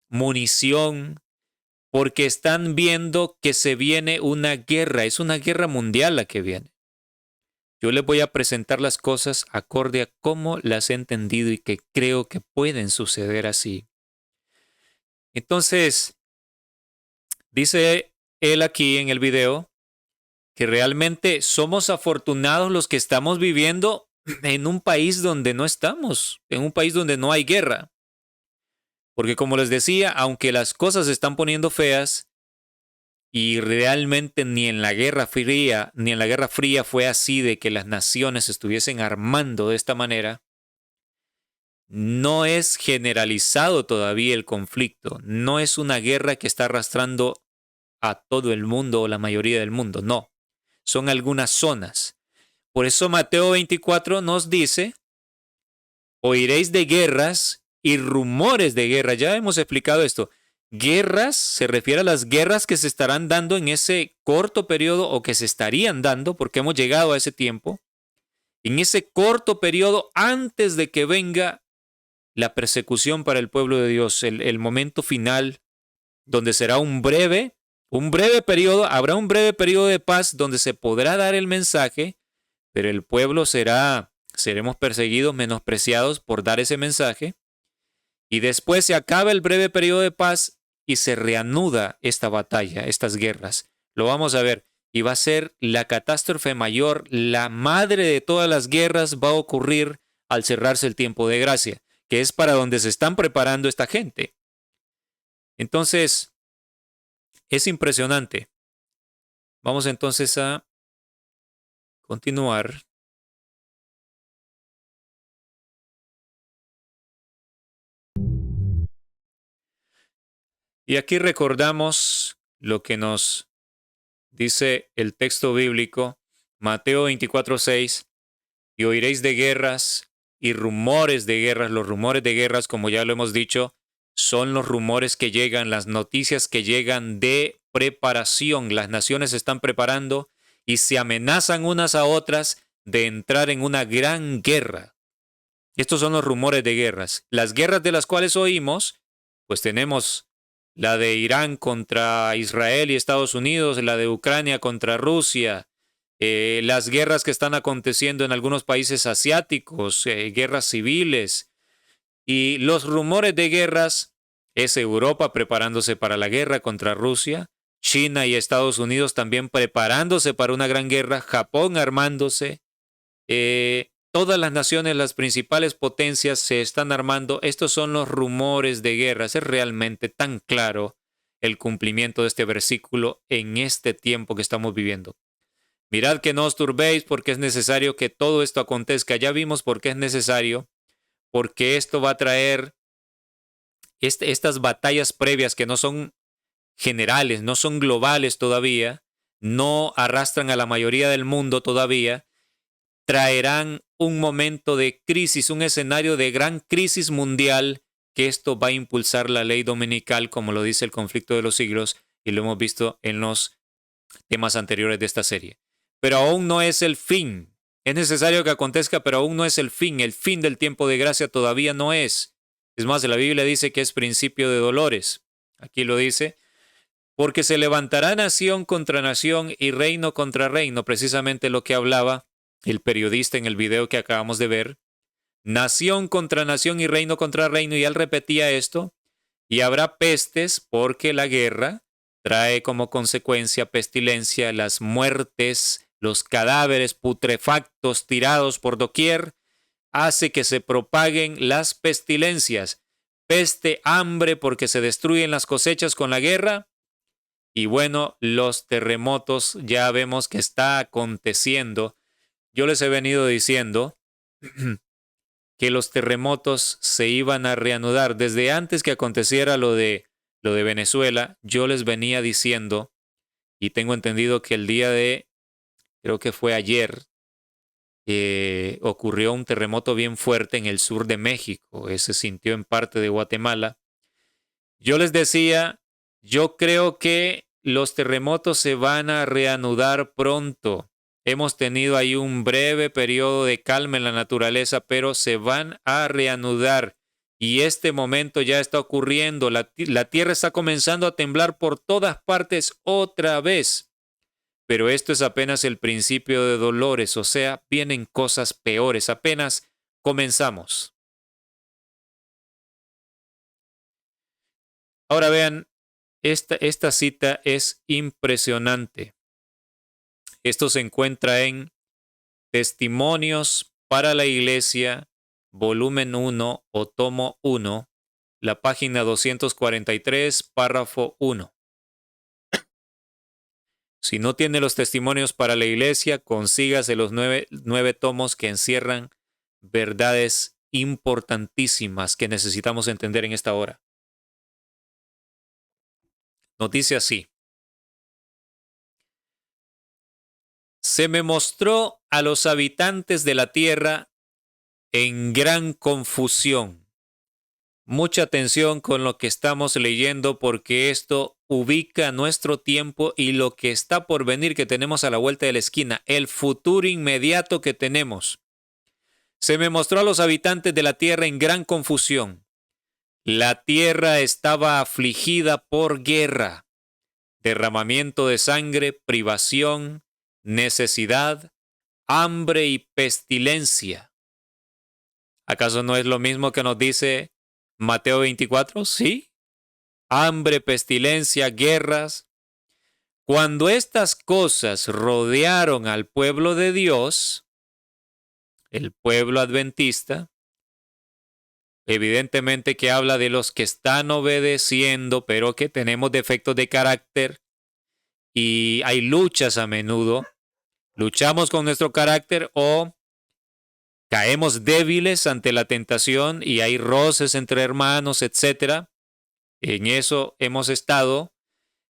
munición, porque están viendo que se viene una guerra, es una guerra mundial la que viene. Yo les voy a presentar las cosas acorde a cómo las he entendido y que creo que pueden suceder así. Entonces, dice él aquí en el video que realmente somos afortunados los que estamos viviendo en un país donde no estamos, en un país donde no hay guerra. Porque como les decía, aunque las cosas se están poniendo feas y realmente ni en la Guerra Fría fue así de que las naciones estuviesen armando de esta manera, no es generalizado todavía el conflicto, no es una guerra que está arrastrando a todo el mundo o la mayoría del mundo, no, son algunas zonas. Por eso Mateo 24 nos dice, oiréis de guerras y rumores de guerra. Ya hemos explicado esto. Guerras se refiere a las guerras que se estarán dando en ese corto periodo o que se estarían dando, porque hemos llegado a ese tiempo, en ese corto periodo antes de que venga la persecución para el pueblo de Dios, el momento final, donde será un breve periodo, habrá un breve periodo de paz donde se podrá dar el mensaje, pero el pueblo seremos perseguidos, menospreciados por dar ese mensaje, y después se acaba el breve periodo de paz y se reanuda esta batalla, estas guerras. Lo vamos a ver, y va a ser la catástrofe mayor, la madre de todas las guerras va a ocurrir al cerrarse el tiempo de gracia, que es para donde se están preparando esta gente. Entonces, es impresionante. Vamos entonces a continuar. Y aquí recordamos lo que nos dice el texto bíblico, Mateo 24:6, y oiréis de guerras y rumores de guerras. Los rumores de guerras, como ya lo hemos dicho, son los rumores que llegan, las noticias que llegan de preparación. Las naciones se están preparando y se amenazan unas a otras de entrar en una gran guerra. Estos son los rumores de guerras. Las guerras de las cuales oímos, pues tenemos la de Irán contra Israel y Estados Unidos, la de Ucrania contra Rusia, las guerras que están aconteciendo en algunos países asiáticos, guerras civiles. Y los rumores de guerras es Europa preparándose para la guerra contra Rusia, China y Estados Unidos también preparándose para una gran guerra, Japón armándose, todas las naciones, las principales potencias se están armando. Estos son los rumores de guerras. Es realmente tan claro el cumplimiento de este versículo en este tiempo que estamos viviendo. Mirad que no os turbéis porque es necesario que todo esto acontezca. Ya vimos por qué es necesario, porque esto va a traer estas batallas previas que no son generales, no son globales todavía, no arrastran a la mayoría del mundo todavía, traerán un momento de crisis, un escenario de gran crisis mundial, que esto va a impulsar la ley dominical, como lo dice el conflicto de los siglos, y lo hemos visto en los temas anteriores de esta serie. Pero aún no es el fin. Es necesario que acontezca, pero aún no es el fin. El fin del tiempo de gracia todavía no es. Es más, la Biblia dice que es principio de dolores. Aquí lo dice. Porque se levantará nación contra nación y reino contra reino, precisamente lo que hablaba el periodista en el video que acabamos de ver. Nación contra nación y reino contra reino, y él repetía esto, y habrá pestes porque la guerra trae como consecuencia pestilencia, las muertes, los cadáveres putrefactos tirados por doquier, hace que se propaguen las pestilencias, peste, hambre porque se destruyen las cosechas con la guerra. Y bueno, los terremotos ya vemos que está aconteciendo. Yo les he venido diciendo que los terremotos se iban a reanudar. Desde antes que aconteciera lo de Venezuela, yo les venía diciendo, y tengo entendido que el día de, creo que fue ayer, ocurrió un terremoto bien fuerte en el sur de México. Se sintió en parte de Guatemala. Yo les decía, yo creo que los terremotos se van a reanudar pronto. Hemos tenido ahí un breve periodo de calma en la naturaleza, pero se van a reanudar. Y este momento ya está ocurriendo. La tierra está comenzando a temblar por todas partes otra vez. Pero esto es apenas el principio de dolores, o sea, vienen cosas peores. Apenas comenzamos. Ahora vean, esta cita es impresionante. Esto se encuentra en Testimonios para la Iglesia, volumen 1 o tomo 1, la página 243, párrafo 1. Si no tiene los testimonios para la Iglesia, consígase los nueve tomos que encierran verdades importantísimas que necesitamos entender en esta hora. Nos dice así: se me mostró a los habitantes de la tierra en gran confusión. Mucha atención con lo que estamos leyendo, porque esto ubica nuestro tiempo y lo que está por venir, que tenemos a la vuelta de la esquina, el futuro inmediato que tenemos. Se me mostró a los habitantes de la tierra en gran confusión. La tierra estaba afligida por guerra, derramamiento de sangre, privación, necesidad, hambre y pestilencia. ¿Acaso no es lo mismo que nos dice Mateo 24? Sí. Hambre, pestilencia, guerras. Cuando estas cosas rodearon al pueblo de Dios, el pueblo adventista, evidentemente que habla de los que están obedeciendo, pero que tenemos defectos de carácter y hay luchas a menudo. Luchamos con nuestro carácter o caemos débiles ante la tentación y hay roces entre hermanos, etc. En eso hemos estado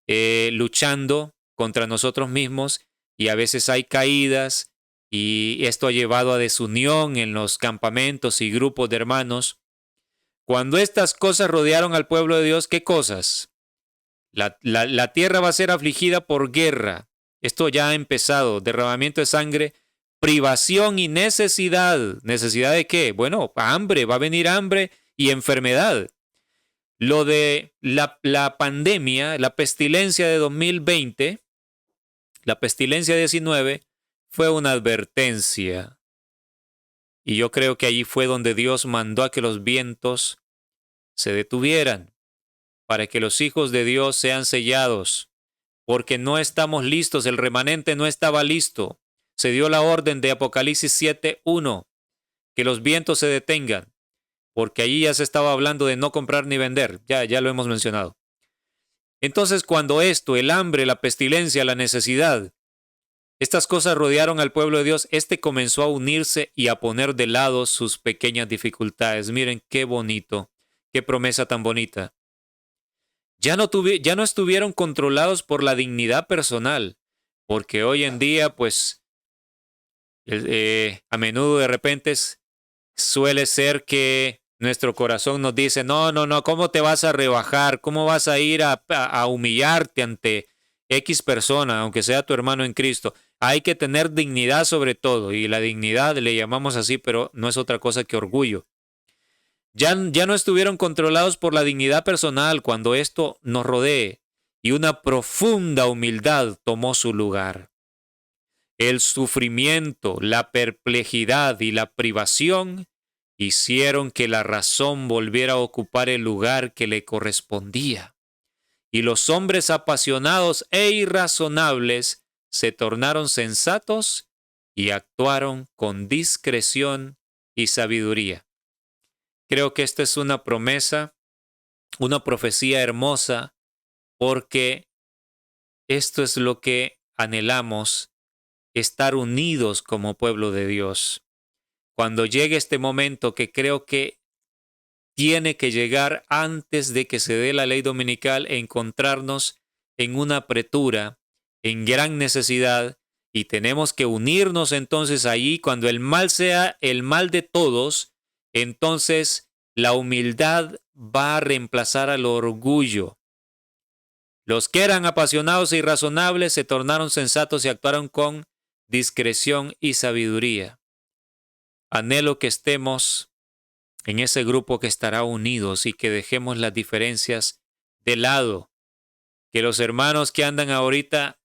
luchando contra nosotros mismos y a veces hay caídas y esto ha llevado a desunión en los campamentos y grupos de hermanos. Cuando estas cosas rodearon al pueblo de Dios, ¿qué cosas? La tierra va a ser afligida por guerra. Esto ya ha empezado. Derramamiento de sangre, privación y necesidad. ¿Necesidad de qué? Bueno, hambre. Va a venir hambre y enfermedad. Lo de la pandemia, la pestilencia de 2020, la pestilencia 19, fue una advertencia. Y yo creo que allí fue donde Dios mandó a que los vientos se detuvieran, para que los hijos de Dios sean sellados, porque no estamos listos, el remanente no estaba listo. Se dio la orden de Apocalipsis 7:1, que los vientos se detengan, porque allí ya se estaba hablando de no comprar ni vender, ya lo hemos mencionado. Entonces, cuando esto, el hambre, la pestilencia, la necesidad, estas cosas rodearon al pueblo de Dios, este comenzó a unirse y a poner de lado sus pequeñas dificultades. Miren qué bonito, qué promesa tan bonita. Ya no estuvieron controlados por la dignidad personal, porque hoy en día, pues, a menudo de repente suele ser que nuestro corazón nos dice, no, ¿cómo te vas a rebajar? ¿Cómo vas a ir a humillarte ante X persona, aunque sea tu hermano en Cristo? Hay que tener dignidad sobre todo, y la dignidad le llamamos así, pero no es otra cosa que orgullo. Ya no estuvieron controlados por la dignidad personal cuando esto nos rodee. y una profunda humildad tomó su lugar. El sufrimiento, la perplejidad y la privación hicieron que la razón volviera a ocupar el lugar que le correspondía. Y los hombres apasionados e irrazonables se tornaron sensatos y actuaron con discreción y sabiduría. Creo que esta es una promesa, una profecía hermosa, porque esto es lo que anhelamos, estar unidos como pueblo de Dios. Cuando llegue este momento, que creo que tiene que llegar antes de que se dé la ley dominical, encontrarnos en una apretura, en gran necesidad, y tenemos que unirnos entonces allí. Cuando el mal sea el mal de todos, entonces la humildad va a reemplazar al orgullo. Los que eran apasionados e irrazonables se tornaron sensatos y actuaron con discreción y sabiduría. Anhelo que estemos en ese grupo que estará unidos y que dejemos las diferencias de lado. Que los hermanos que andan ahorita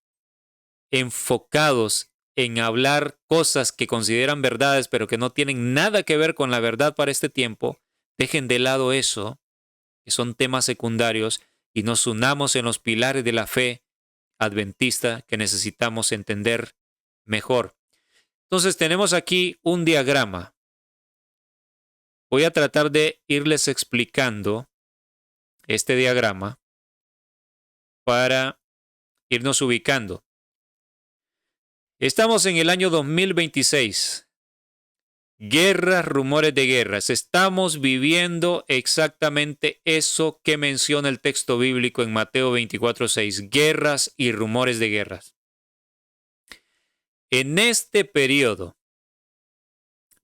enfocados en hablar cosas que consideran verdades, pero que no tienen nada que ver con la verdad para este tiempo, dejen de lado eso, que son temas secundarios, y nos unamos en los pilares de la fe adventista que necesitamos entender mejor. Entonces tenemos aquí un diagrama. Voy a tratar de irles explicando este diagrama para irnos ubicando. Estamos en el año 2026. Guerras, rumores de guerras. Estamos viviendo exactamente eso que menciona el texto bíblico en Mateo 24:6. Guerras y rumores de guerras. En este periodo,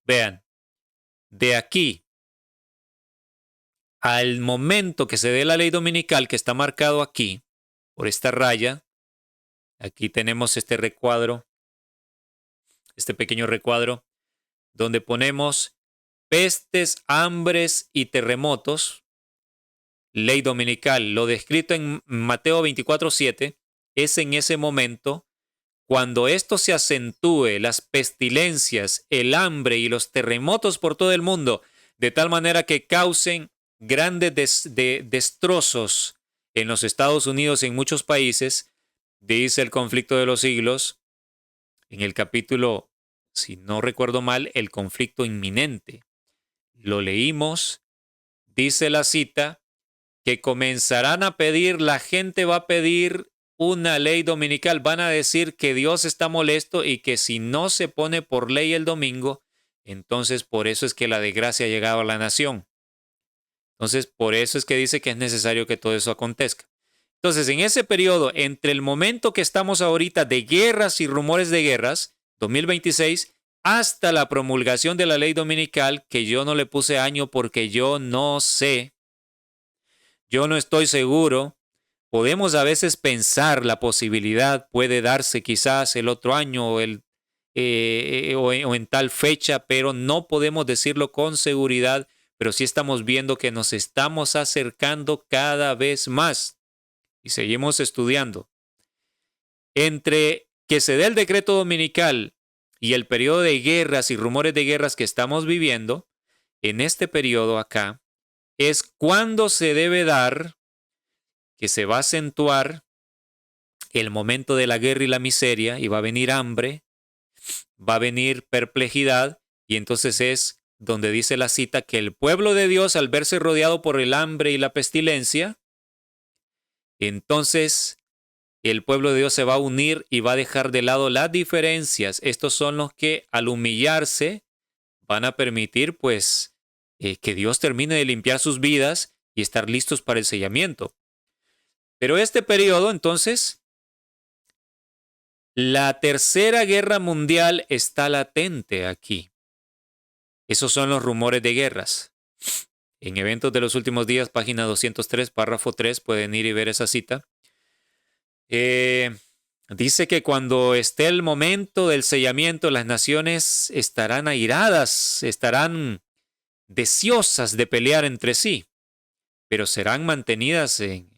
vean, de aquí al momento que se dé la ley dominical, que está marcado aquí, por esta raya, aquí tenemos este recuadro, este pequeño recuadro, donde ponemos pestes, hambres y terremotos, ley dominical. Lo descrito en Mateo 24:7 es en ese momento, cuando esto se acentúe, las pestilencias, el hambre y los terremotos por todo el mundo, de tal manera que causen grandes destrozos en los Estados Unidos y en muchos países, dice el conflicto de los siglos, en el capítulo, si no recuerdo mal, el conflicto inminente. Lo leímos, dice la cita, que comenzarán a pedir, la gente va a pedir una ley dominical, van a decir que Dios está molesto y que si no se pone por ley el domingo, entonces por eso es que la desgracia ha llegado a la nación. Entonces por eso es que dice que es necesario que todo eso acontezca. Entonces en ese periodo, entre el momento que estamos ahorita de guerras y rumores de guerras, 2026, hasta la promulgación de la ley dominical, que yo no le puse año porque yo no sé, yo no estoy seguro. Podemos a veces pensar la posibilidad, puede darse quizás el otro año o en tal fecha, pero no podemos decirlo con seguridad, pero sí estamos viendo que nos estamos acercando cada vez más y seguimos estudiando. Entre que se dé el decreto dominical y el periodo de guerras y rumores de guerras que estamos viviendo, en este periodo acá, es cuando se debe dar, que se va a acentuar el momento de la guerra y la miseria, y va a venir hambre, va a venir perplejidad, y entonces es donde dice la cita que el pueblo de Dios, al verse rodeado por el hambre y la pestilencia, entonces el pueblo de Dios se va a unir y va a dejar de lado las diferencias. Estos son los que al humillarse van a permitir pues que Dios termine de limpiar sus vidas y estar listos para el sellamiento. Pero este periodo, entonces, la tercera guerra mundial está latente aquí. Esos son los rumores de guerras. En Eventos de los Últimos Días, página 203, párrafo 3, pueden ir y ver esa cita. Dice que cuando esté el momento del sellamiento, las naciones estarán airadas, estarán deseosas de pelear entre sí, pero serán mantenidas en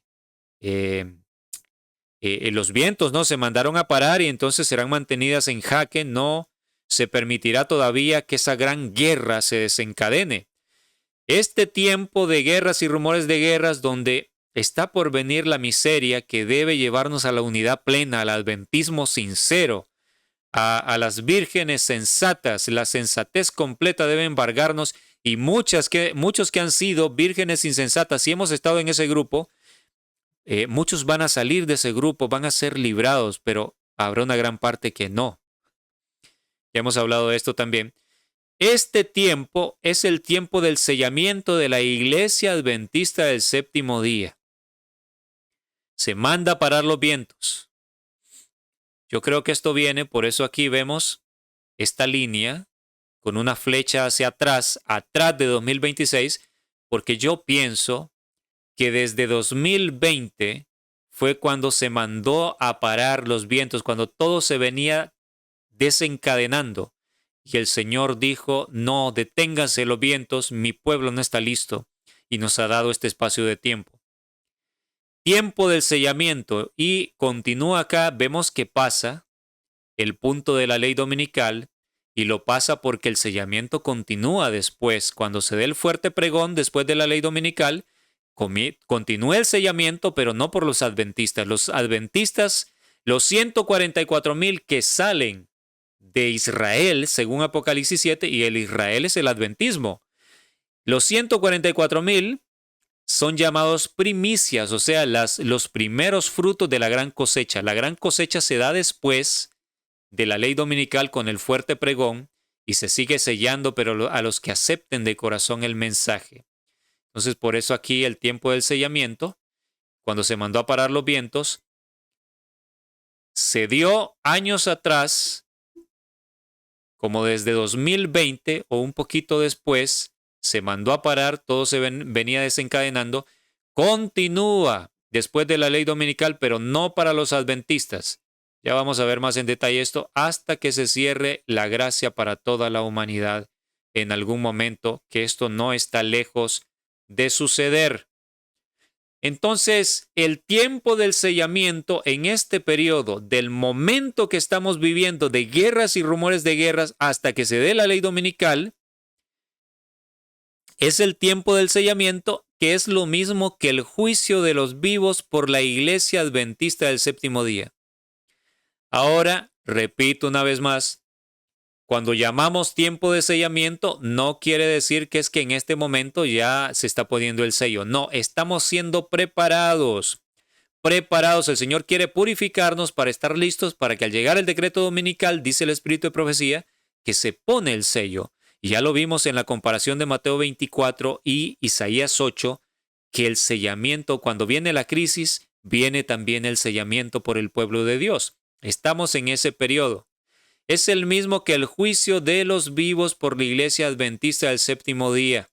los vientos no se mandaron a parar y entonces serán mantenidas en jaque. No se permitirá todavía que esa gran guerra se desencadene. Este tiempo de guerras y rumores de guerras donde está por venir la miseria que debe llevarnos a la unidad plena, al adventismo sincero, a las vírgenes sensatas. La sensatez completa debe embargarnos, y muchos que han sido vírgenes insensatas, si hemos estado en ese grupo, muchos van a salir de ese grupo, van a ser librados, pero habrá una gran parte que no. Ya hemos hablado de esto también. Este tiempo es el tiempo del sellamiento de la Iglesia Adventista del Séptimo Día. Se manda a parar los vientos. Yo creo que esto viene, por eso aquí vemos esta línea con una flecha hacia atrás de 2026, porque yo pienso que desde 2020 fue cuando se mandó a parar los vientos, cuando todo se venía desencadenando. Y el Señor dijo, no, deténganse los vientos, mi pueblo no está listo. Y nos ha dado este espacio de tiempo. Tiempo del sellamiento. Y continúa acá, vemos que pasa el punto de la ley dominical, y lo pasa porque el sellamiento continúa después. Cuando se dé el fuerte pregón después de la ley dominical, continúa el sellamiento, pero no por los adventistas. Los adventistas, los 144,000 que salen de Israel, según Apocalipsis 7, y el Israel es el adventismo. Los 144,000 son llamados primicias, o sea, los primeros frutos de la gran cosecha. La gran cosecha se da después de la ley dominical con el fuerte pregón y se sigue sellando, pero a los que acepten de corazón el mensaje. Entonces, por eso aquí el tiempo del sellamiento, cuando se mandó a parar los vientos, se dio años atrás, como desde 2020 o un poquito después, se mandó a parar, todo se venía desencadenando, continúa después de la ley dominical, pero no para los adventistas. Ya vamos a ver más en detalle esto, hasta que se cierre la gracia para toda la humanidad en algún momento, que esto no está lejos de suceder. Entonces, el tiempo del sellamiento en este periodo, del momento que estamos viviendo de guerras y rumores de guerras hasta que se dé la ley dominical, es el tiempo del sellamiento, que es lo mismo que el juicio de los vivos por la Iglesia Adventista del Séptimo Día. Ahora, repito una vez más, cuando llamamos tiempo de sellamiento, no quiere decir que es que en este momento ya se está poniendo el sello. No, estamos siendo preparados. Preparados. El Señor quiere purificarnos para estar listos para que al llegar el decreto dominical, dice el Espíritu de Profecía, que se pone el sello. Y ya lo vimos en la comparación de Mateo 24 y Isaías 8, que el sellamiento, cuando viene la crisis, viene también el sellamiento por el pueblo de Dios. Estamos en ese periodo. Es el mismo que el juicio de los vivos por la Iglesia Adventista del Séptimo Día.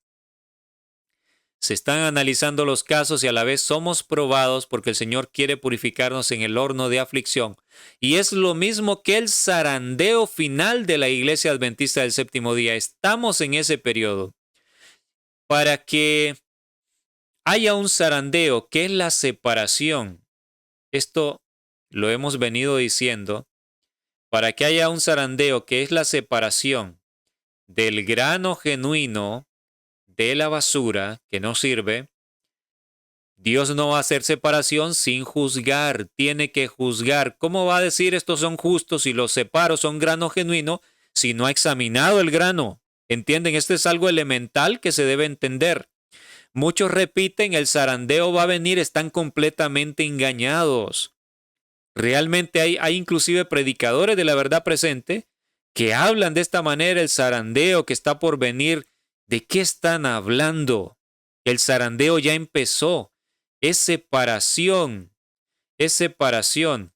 Se están analizando los casos y a la vez somos probados porque el Señor quiere purificarnos en el horno de aflicción. Y es lo mismo que el zarandeo final de la Iglesia Adventista del Séptimo Día. Estamos en ese periodo. Para que haya un zarandeo, que es la separación. Esto lo hemos venido diciendo. Para que haya un zarandeo, que es la separación del grano genuino de la basura que no sirve, Dios no va a hacer separación sin juzgar, tiene que juzgar. ¿Cómo va a decir estos son justos y los separo, son grano genuino, si no ha examinado el grano? ¿Entienden? Este es algo elemental que se debe entender. Muchos repiten, el zarandeo va a venir, están completamente engañados. Realmente hay inclusive predicadores de la verdad presente que hablan de esta manera, el zarandeo que está por venir. ¿De qué están hablando? El zarandeo ya empezó. Es separación. Es separación.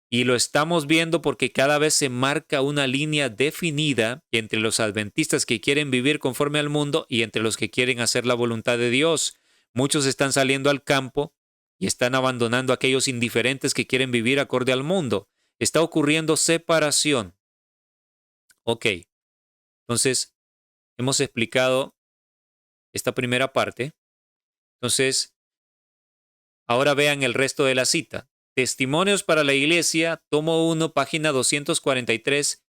Y lo estamos viendo porque cada vez se marca una línea definida entre los adventistas que quieren vivir conforme al mundo y entre los que quieren hacer la voluntad de Dios. Muchos están saliendo al campo y están abandonando a aquellos indiferentes que quieren vivir acorde al mundo. Está ocurriendo separación. Ok, entonces hemos explicado esta primera parte. Entonces, ahora vean el resto de la cita. Testimonios para la Iglesia, tomo 1, página 243,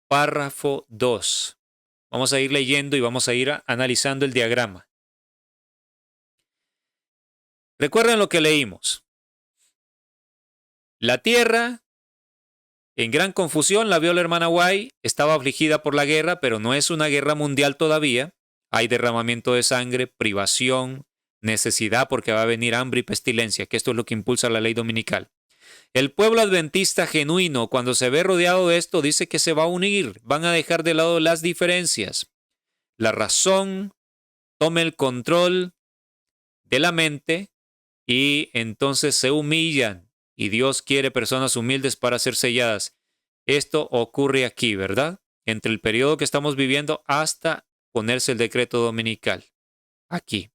párrafo 2. Vamos a ir leyendo y vamos a ir analizando el diagrama. Recuerden lo que leímos. La tierra, en gran confusión, la vio la hermana White, estaba afligida por la guerra, pero no es una guerra mundial todavía. Hay derramamiento de sangre, privación, necesidad porque va a venir hambre y pestilencia, que esto es lo que impulsa la ley dominical. El pueblo adventista genuino, cuando se ve rodeado de esto, dice que se va a unir, van a dejar de lado las diferencias. La razón toma el control de la mente y entonces se humillan y Dios quiere personas humildes para ser selladas. Esto ocurre aquí, ¿verdad? Entre el periodo que estamos viviendo hasta ponerse el decreto dominical. Aquí.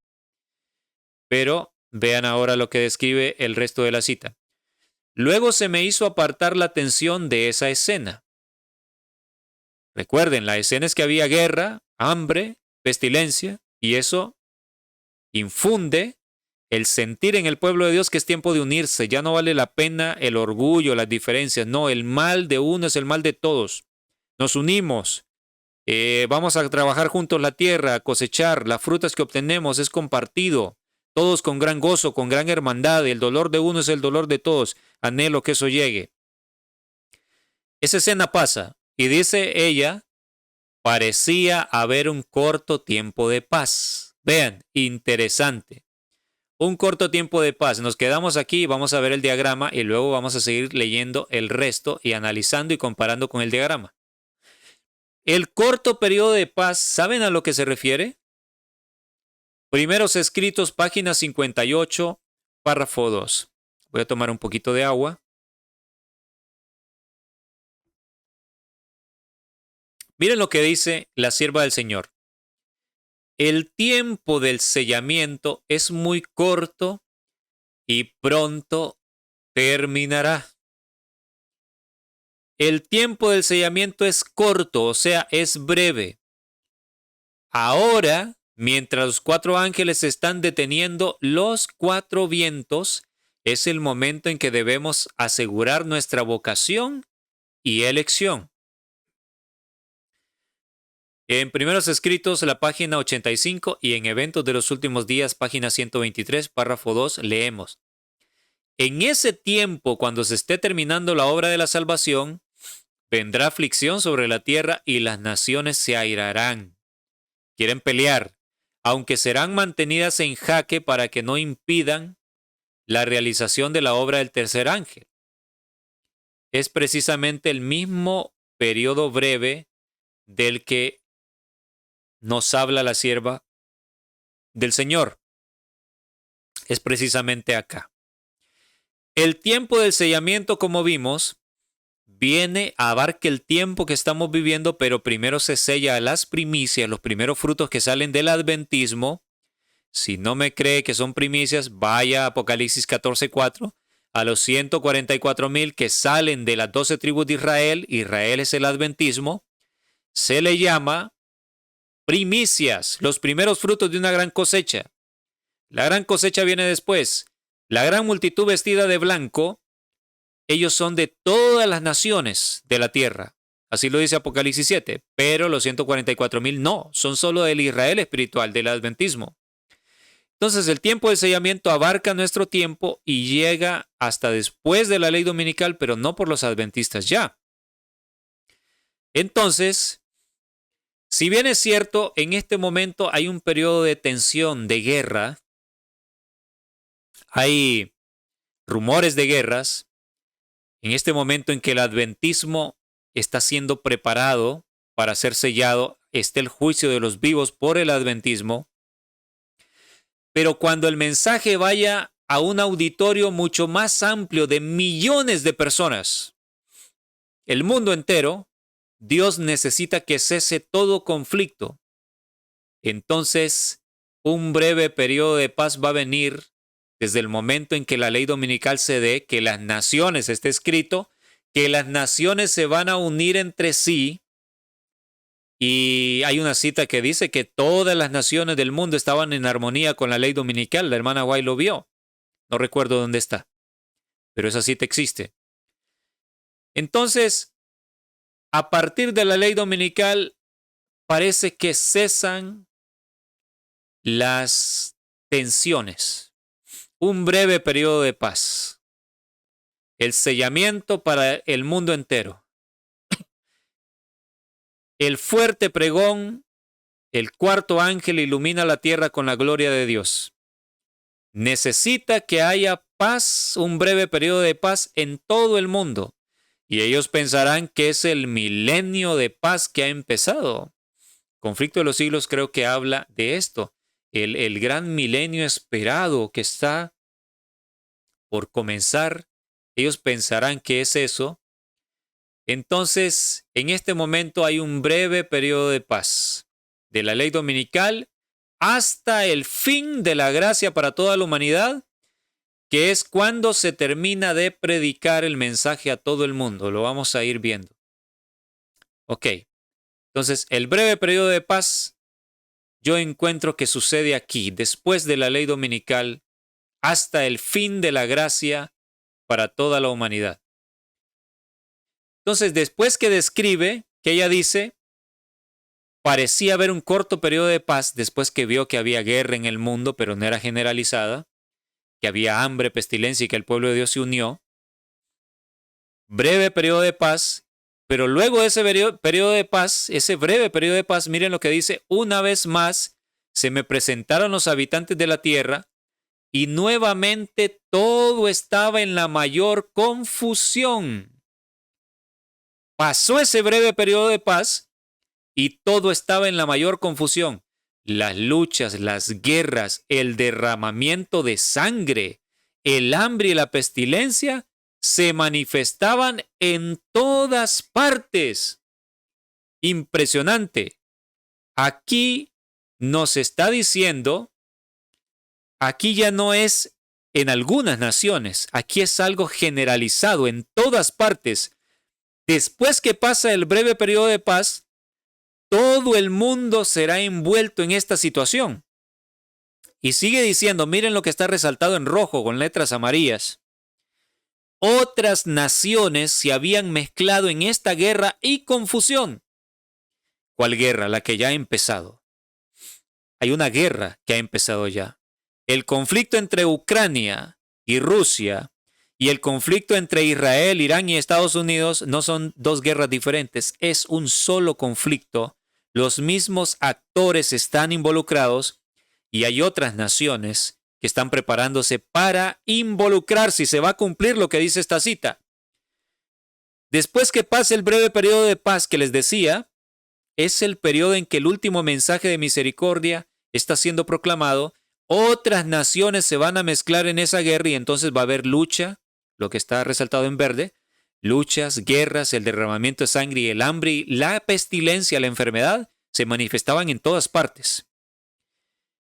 Pero vean ahora lo que describe el resto de la cita. Luego se me hizo apartar la atención de esa escena. Recuerden, la escena es que había guerra, hambre, pestilencia, y eso infunde el sentir en el pueblo de Dios que es tiempo de unirse. Ya no vale la pena el orgullo, las diferencias. No, el mal de uno es el mal de todos. Nos unimos. Vamos a trabajar juntos la tierra, a cosechar. Las frutas que obtenemos es compartido. Todos con gran gozo, con gran hermandad. El dolor de uno es el dolor de todos. Anhelo que eso llegue. Esa escena pasa y dice ella, parecía haber un corto tiempo de paz. Vean, interesante. Un corto tiempo de paz. Nos quedamos aquí, vamos a ver el diagrama y luego vamos a seguir leyendo el resto y analizando y comparando con el diagrama. El corto periodo de paz, ¿saben a lo que se refiere? Primeros escritos, página 58, párrafo 2. Voy a tomar un poquito de agua. Miren lo que dice la sierva del Señor. El tiempo del sellamiento es muy corto y pronto terminará. El tiempo del sellamiento es corto, o sea, es breve. Ahora, mientras los 4 ángeles están deteniendo los 4 vientos, es el momento en que debemos asegurar nuestra vocación y elección. En Primeros Escritos, la página 85 y en Eventos de los Últimos Días, página 123, párrafo 2, leemos. En ese tiempo, cuando se esté terminando la obra de la salvación, vendrá aflicción sobre la tierra y las naciones se airarán. Quieren pelear, aunque serán mantenidas en jaque para que no impidan la realización de la obra del tercer ángel. Es precisamente el mismo periodo breve del que nos habla la sierva del Señor. Es precisamente acá. El tiempo del sellamiento, como vimos, abarca el tiempo que estamos viviendo, pero primero se sella las primicias, los primeros frutos que salen del adventismo. Si no me cree que son primicias, vaya a Apocalipsis 14:4, a los 144,000 que salen de las 12 tribus de Israel. Israel es el adventismo. Se le llama primicias, los primeros frutos de una gran cosecha. La gran cosecha viene después. La gran multitud vestida de blanco, ellos son de todas las naciones de la tierra. Así lo dice Apocalipsis 7. Pero los 144,000 no, son solo del Israel espiritual, del adventismo. Entonces el tiempo del sellamiento abarca nuestro tiempo y llega hasta después de la ley dominical, pero no por los adventistas ya. Entonces, si bien es cierto, en este momento hay un periodo de tensión, de guerra, hay rumores de guerras, en este momento en que el adventismo está siendo preparado para ser sellado, está el juicio de los vivos por el adventismo, pero cuando el mensaje vaya a un auditorio mucho más amplio de millones de personas, el mundo entero, Dios necesita que cese todo conflicto. Entonces, un breve periodo de paz va a venir desde el momento en que la ley dominical se dé, que las naciones, está escrito, que las naciones se van a unir entre sí. Y hay una cita que dice que todas las naciones del mundo estaban en armonía con la ley dominical. La hermana White lo vio. No recuerdo dónde está. pero esa cita existe. Entonces, a partir de la ley dominical, parece que cesan las tensiones. Un breve periodo de paz. El sellamiento para el mundo entero. El fuerte pregón, el cuarto ángel ilumina la tierra con la gloria de Dios. Necesita que haya paz, un breve periodo de paz en todo el mundo. Y ellos pensarán que es el milenio de paz que ha empezado. Conflicto de los siglos creo que habla de esto. El gran milenio esperado que está por comenzar. Ellos pensarán que es eso. Entonces, en este momento hay un breve periodo de paz de la ley dominical hasta el fin de la gracia para toda la humanidad, que es cuando se termina de predicar el mensaje a todo el mundo. Lo vamos a ir viendo. Ok, entonces el breve periodo de paz yo encuentro que sucede aquí, después de la ley dominical, hasta el fin de la gracia para toda la humanidad. Entonces, después que describe, que ella dice, parecía haber un corto periodo de paz después que vio que había guerra en el mundo, pero no era generalizada, que había hambre, pestilencia y que el pueblo de Dios se unió. Breve periodo de paz, pero luego de ese periodo de paz, ese breve periodo de paz, miren lo que dice, una vez más se me presentaron los habitantes de la tierra y nuevamente todo estaba en la mayor confusión. Pasó ese breve periodo de paz y todo estaba en la mayor confusión. Las luchas, las guerras, el derramamiento de sangre, el hambre y la pestilencia se manifestaban en todas partes. Impresionante. Aquí nos está diciendo, aquí ya no es en algunas naciones, aquí es algo generalizado en todas partes. Después que pasa el breve periodo de paz, todo el mundo será envuelto en esta situación. Y sigue diciendo, miren lo que está resaltado en rojo con letras amarillas. Otras naciones se habían mezclado en esta guerra y confusión. ¿Cuál guerra? La que ya ha empezado. Hay una guerra que ha empezado ya. El conflicto entre Ucrania y Rusia y el conflicto entre Israel, Irán y Estados Unidos no son dos guerras diferentes, es un solo conflicto. Los mismos actores están involucrados y hay otras naciones que están preparándose para involucrarse y se va a cumplir lo que dice esta cita. Después que pase el breve periodo de paz que les decía, es el periodo en que el último mensaje de misericordia está siendo proclamado. Otras naciones se van a mezclar en esa guerra y entonces va a haber lucha, lo que está resaltado en verde, luchas, guerras, el derramamiento de sangre y el hambre y la pestilencia, la enfermedad, se manifestaban en todas partes.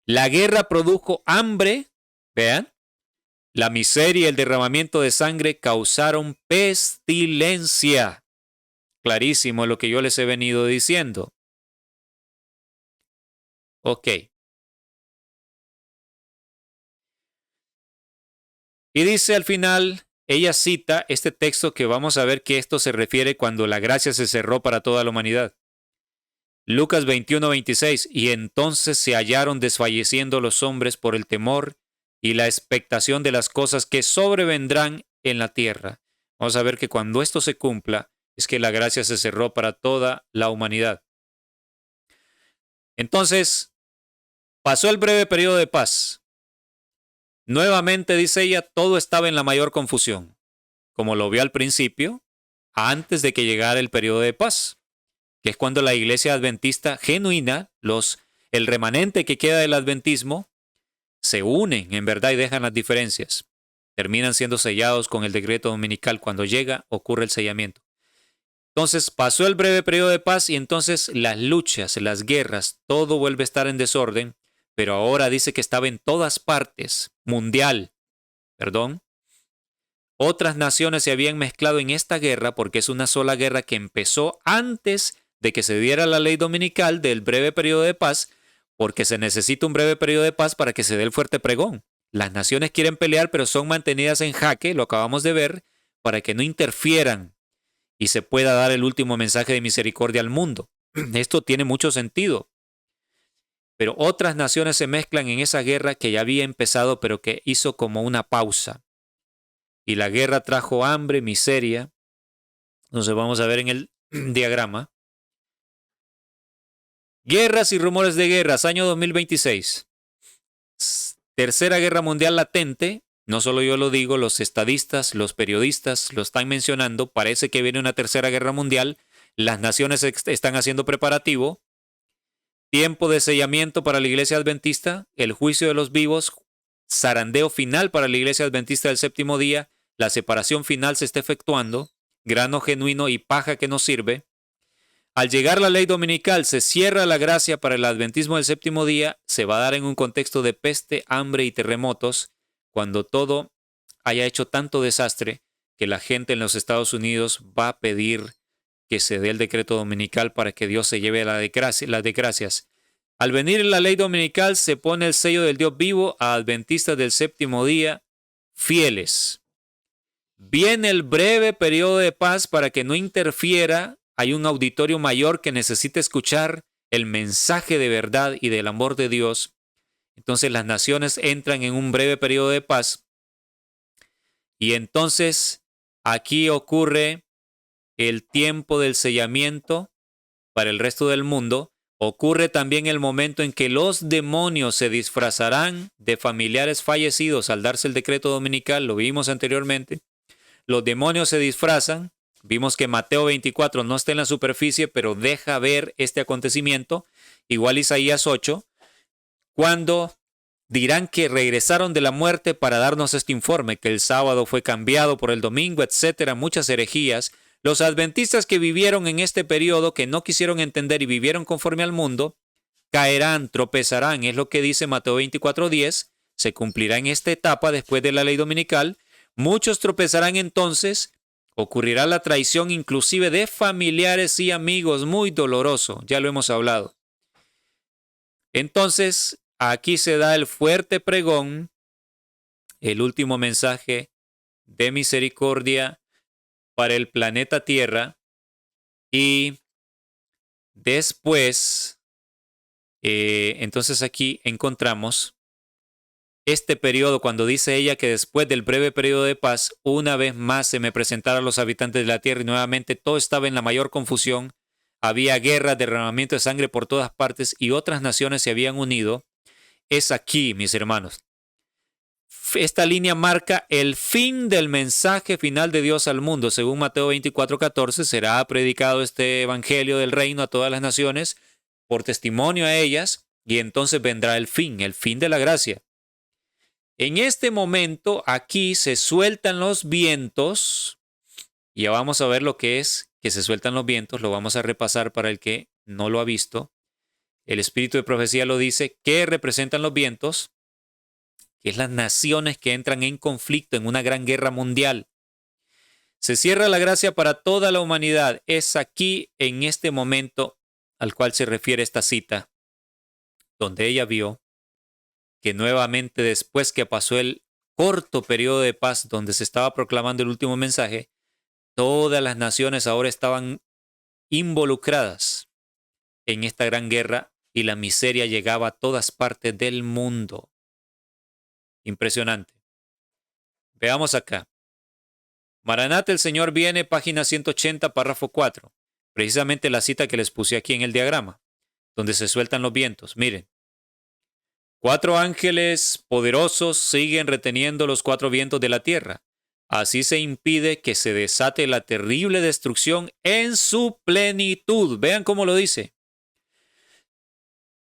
La guerra produjo hambre, vean, la miseria y el derramamiento de sangre causaron pestilencia. Clarísimo lo que yo les he venido diciendo. Ok. Y dice al final, ella cita este texto que vamos a ver que esto se refiere cuando la gracia se cerró para toda la humanidad. Lucas 21:26, y entonces se hallaron desfalleciendo los hombres por el temor y la expectación de las cosas que sobrevendrán en la tierra. Vamos a ver que cuando esto se cumpla, es que la gracia se cerró para toda la humanidad. Entonces, pasó el breve periodo de paz. Nuevamente, dice ella, todo estaba en la mayor confusión, como lo vio al principio, antes de que llegara el periodo de paz, que es cuando la iglesia adventista genuina, el remanente que queda del adventismo, se unen en verdad y dejan las diferencias. Terminan siendo sellados con el decreto dominical. Cuando llega, ocurre el sellamiento. Entonces pasó el breve periodo de paz y entonces las luchas, las guerras, todo vuelve a estar en desorden. Pero ahora dice que estaba en todas partes, mundial, perdón. Otras naciones se habían mezclado en esta guerra porque es una sola guerra que empezó antes de que se diera la ley dominical del breve periodo de paz, porque se necesita un breve periodo de paz para que se dé el fuerte pregón, Las naciones quieren pelear, pero son mantenidas en jaque, lo acabamos de ver, para que no interfieran y se pueda dar el último mensaje de misericordia al mundo. Esto tiene mucho sentido. Pero otras naciones se mezclan en esa guerra que ya había empezado, pero que hizo como una pausa. Y la guerra trajo hambre, miseria. Entonces vamos a ver en el diagrama. Guerras y rumores de guerras, año 2026. Tercera guerra mundial latente. No solo yo lo digo, los estadistas, los periodistas lo están mencionando. Parece que viene una tercera guerra mundial. Las naciones están haciendo preparativo. Tiempo de sellamiento para la iglesia adventista. El juicio de los vivos. Zarandeo final para la iglesia adventista del séptimo día. La separación final se está efectuando. Grano genuino y paja que no sirve. Al llegar la ley dominical, se cierra la gracia para el adventismo del séptimo día. Se va a dar en un contexto de peste, hambre y terremotos, cuando todo haya hecho tanto desastre que la gente en los Estados Unidos va a pedir que se dé el decreto dominical para que Dios se lleve las desgracias. Al venir la ley dominical, se pone el sello del Dios vivo a adventistas del séptimo día fieles. Viene el breve periodo de paz para que no interfiera. Hay un auditorio mayor que necesita escuchar el mensaje de verdad y del amor de Dios. Entonces las naciones entran en un breve periodo de paz. Y entonces aquí ocurre el tiempo del sellamiento para el resto del mundo. Ocurre también el momento en que los demonios se disfrazarán de familiares fallecidos al darse el decreto dominical. Lo vimos anteriormente. Los demonios se disfrazan. Vimos que Mateo 24 no está en la superficie, pero deja ver este acontecimiento. Igual Isaías 8, cuando dirán que regresaron de la muerte para darnos este informe, que el sábado fue cambiado por el domingo, etcétera, muchas herejías. Los adventistas que vivieron en este periodo, que no quisieron entender y vivieron conforme al mundo, caerán, tropezarán, es lo que dice Mateo 24:10, se cumplirá en esta etapa después de la ley dominical. Muchos tropezarán entonces. Ocurrirá la traición inclusive de familiares y amigos, muy doloroso, ya lo hemos hablado. Entonces, aquí se da el fuerte pregón, el último mensaje de misericordia para el planeta Tierra. Y después, entonces aquí encontramos este periodo, cuando dice ella que después del breve periodo de paz, una vez más se me presentaron los habitantes de la tierra y nuevamente todo estaba en la mayor confusión. Había guerra, derramamiento de sangre por todas partes y otras naciones se habían unido. Es aquí, mis hermanos. Esta línea marca el fin del mensaje final de Dios al mundo. Según Mateo 24:14, será predicado este evangelio del reino a todas las naciones por testimonio a ellas y entonces vendrá el fin de la gracia. En este momento, aquí se sueltan los vientos. Y ya vamos a ver lo que es que se sueltan los vientos. Lo vamos a repasar para el que no lo ha visto. El espíritu de profecía lo dice. ¿Qué representan los vientos? Que es las naciones que entran en conflicto en una gran guerra mundial. Se cierra la gracia para toda la humanidad. Es aquí, en este momento, al cual se refiere esta cita, donde ella vio que nuevamente después que pasó el corto periodo de paz donde se estaba proclamando el último mensaje, todas las naciones ahora estaban involucradas en esta gran guerra y la miseria llegaba a todas partes del mundo. Impresionante. Veamos acá. Maranata, el Señor viene, página 180, párrafo 4. Precisamente la cita que les puse aquí en el diagrama, donde se sueltan los vientos. Miren. 4 ángeles poderosos siguen reteniendo los 4 vientos de la tierra. Así se impide que se desate la terrible destrucción en su plenitud. Vean cómo lo dice.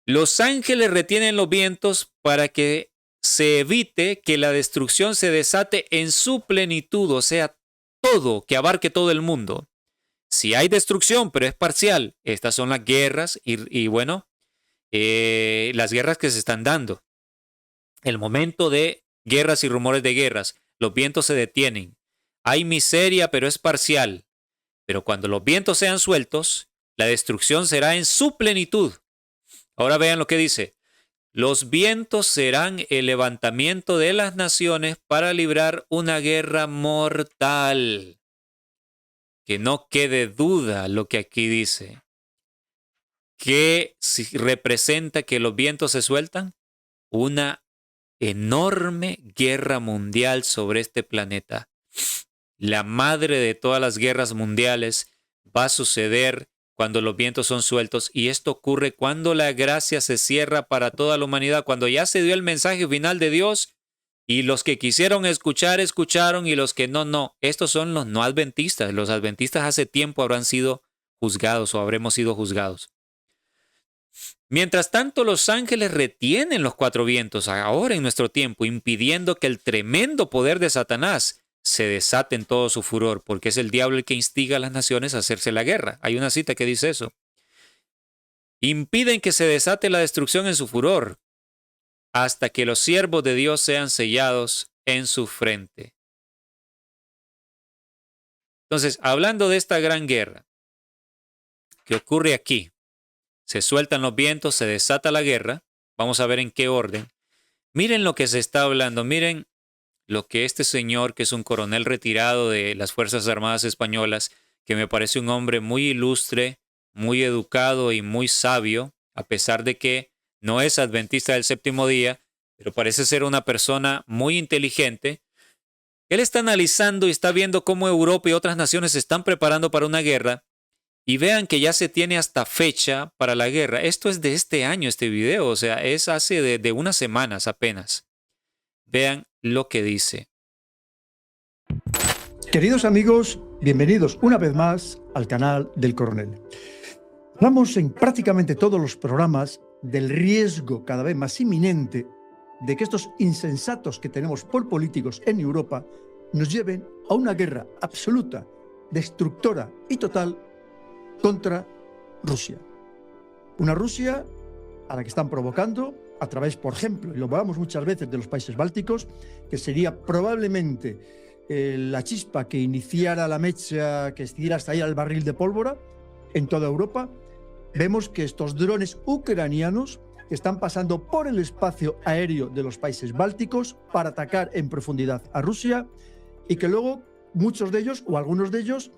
Los ángeles retienen los vientos para que se evite que la destrucción se desate en su plenitud, o sea, todo, que abarque todo el mundo. Si hay destrucción, pero es parcial, estas son las guerras y bueno, las guerras que se están dando. El momento de guerras y rumores de guerras, los vientos se detienen. Hay miseria, pero es parcial. Pero cuando los vientos sean sueltos, la destrucción será en su plenitud. Ahora vean lo que dice. Los vientos serán el levantamiento de las naciones para librar una guerra mortal. Que no quede duda lo que aquí dice. ¿Qué representa que los vientos se sueltan? Una enorme guerra mundial sobre este planeta. La madre de todas las guerras mundiales va a suceder cuando los vientos son sueltos, y esto ocurre cuando la gracia se cierra para toda la humanidad, cuando ya se dio el mensaje final de Dios y los que quisieron escuchar, escucharon, y los que no, no. Estos son los no adventistas. Los adventistas hace tiempo habrán sido juzgados o habremos sido juzgados. Mientras tanto, los ángeles retienen los cuatro vientos ahora en nuestro tiempo, impidiendo que el tremendo poder de Satanás se desate en todo su furor, porque es el diablo el que instiga a las naciones a hacerse la guerra. Hay una cita que dice eso. Impiden que se desate la destrucción en su furor, hasta que los siervos de Dios sean sellados en su frente. Entonces, hablando de esta gran guerra que ocurre aquí, se sueltan los vientos, se desata la guerra. Vamos a ver en qué orden. Miren lo que se está hablando. Miren lo que este señor, que es un coronel retirado de las Fuerzas Armadas Españolas, que me parece un hombre muy ilustre, muy educado y muy sabio, a pesar de que no es adventista del séptimo día, pero parece ser una persona muy inteligente. Él está analizando y está viendo cómo Europa y otras naciones se están preparando para una guerra. Y vean que ya se tiene hasta fecha para la guerra. Esto es de este año, este video. O sea, es hace de unas semanas apenas. Vean lo que dice. Queridos amigos, bienvenidos una vez más al canal del Coronel. Hablamos en prácticamente todos los programas del riesgo cada vez más inminente de que estos insensatos que tenemos por políticos en Europa nos lleven a una guerra absoluta, destructora y total contra Rusia. Una Rusia a la que están provocando a través, por ejemplo, y lo hablamos muchas veces, de los países bálticos, que sería probablemente la chispa que iniciara la mecha, que estirara hasta ahí al barril de pólvora en toda Europa. Vemos que estos drones ucranianos están pasando por el espacio aéreo de los países bálticos para atacar en profundidad a Rusia, y que luego muchos de ellos o algunos de ellos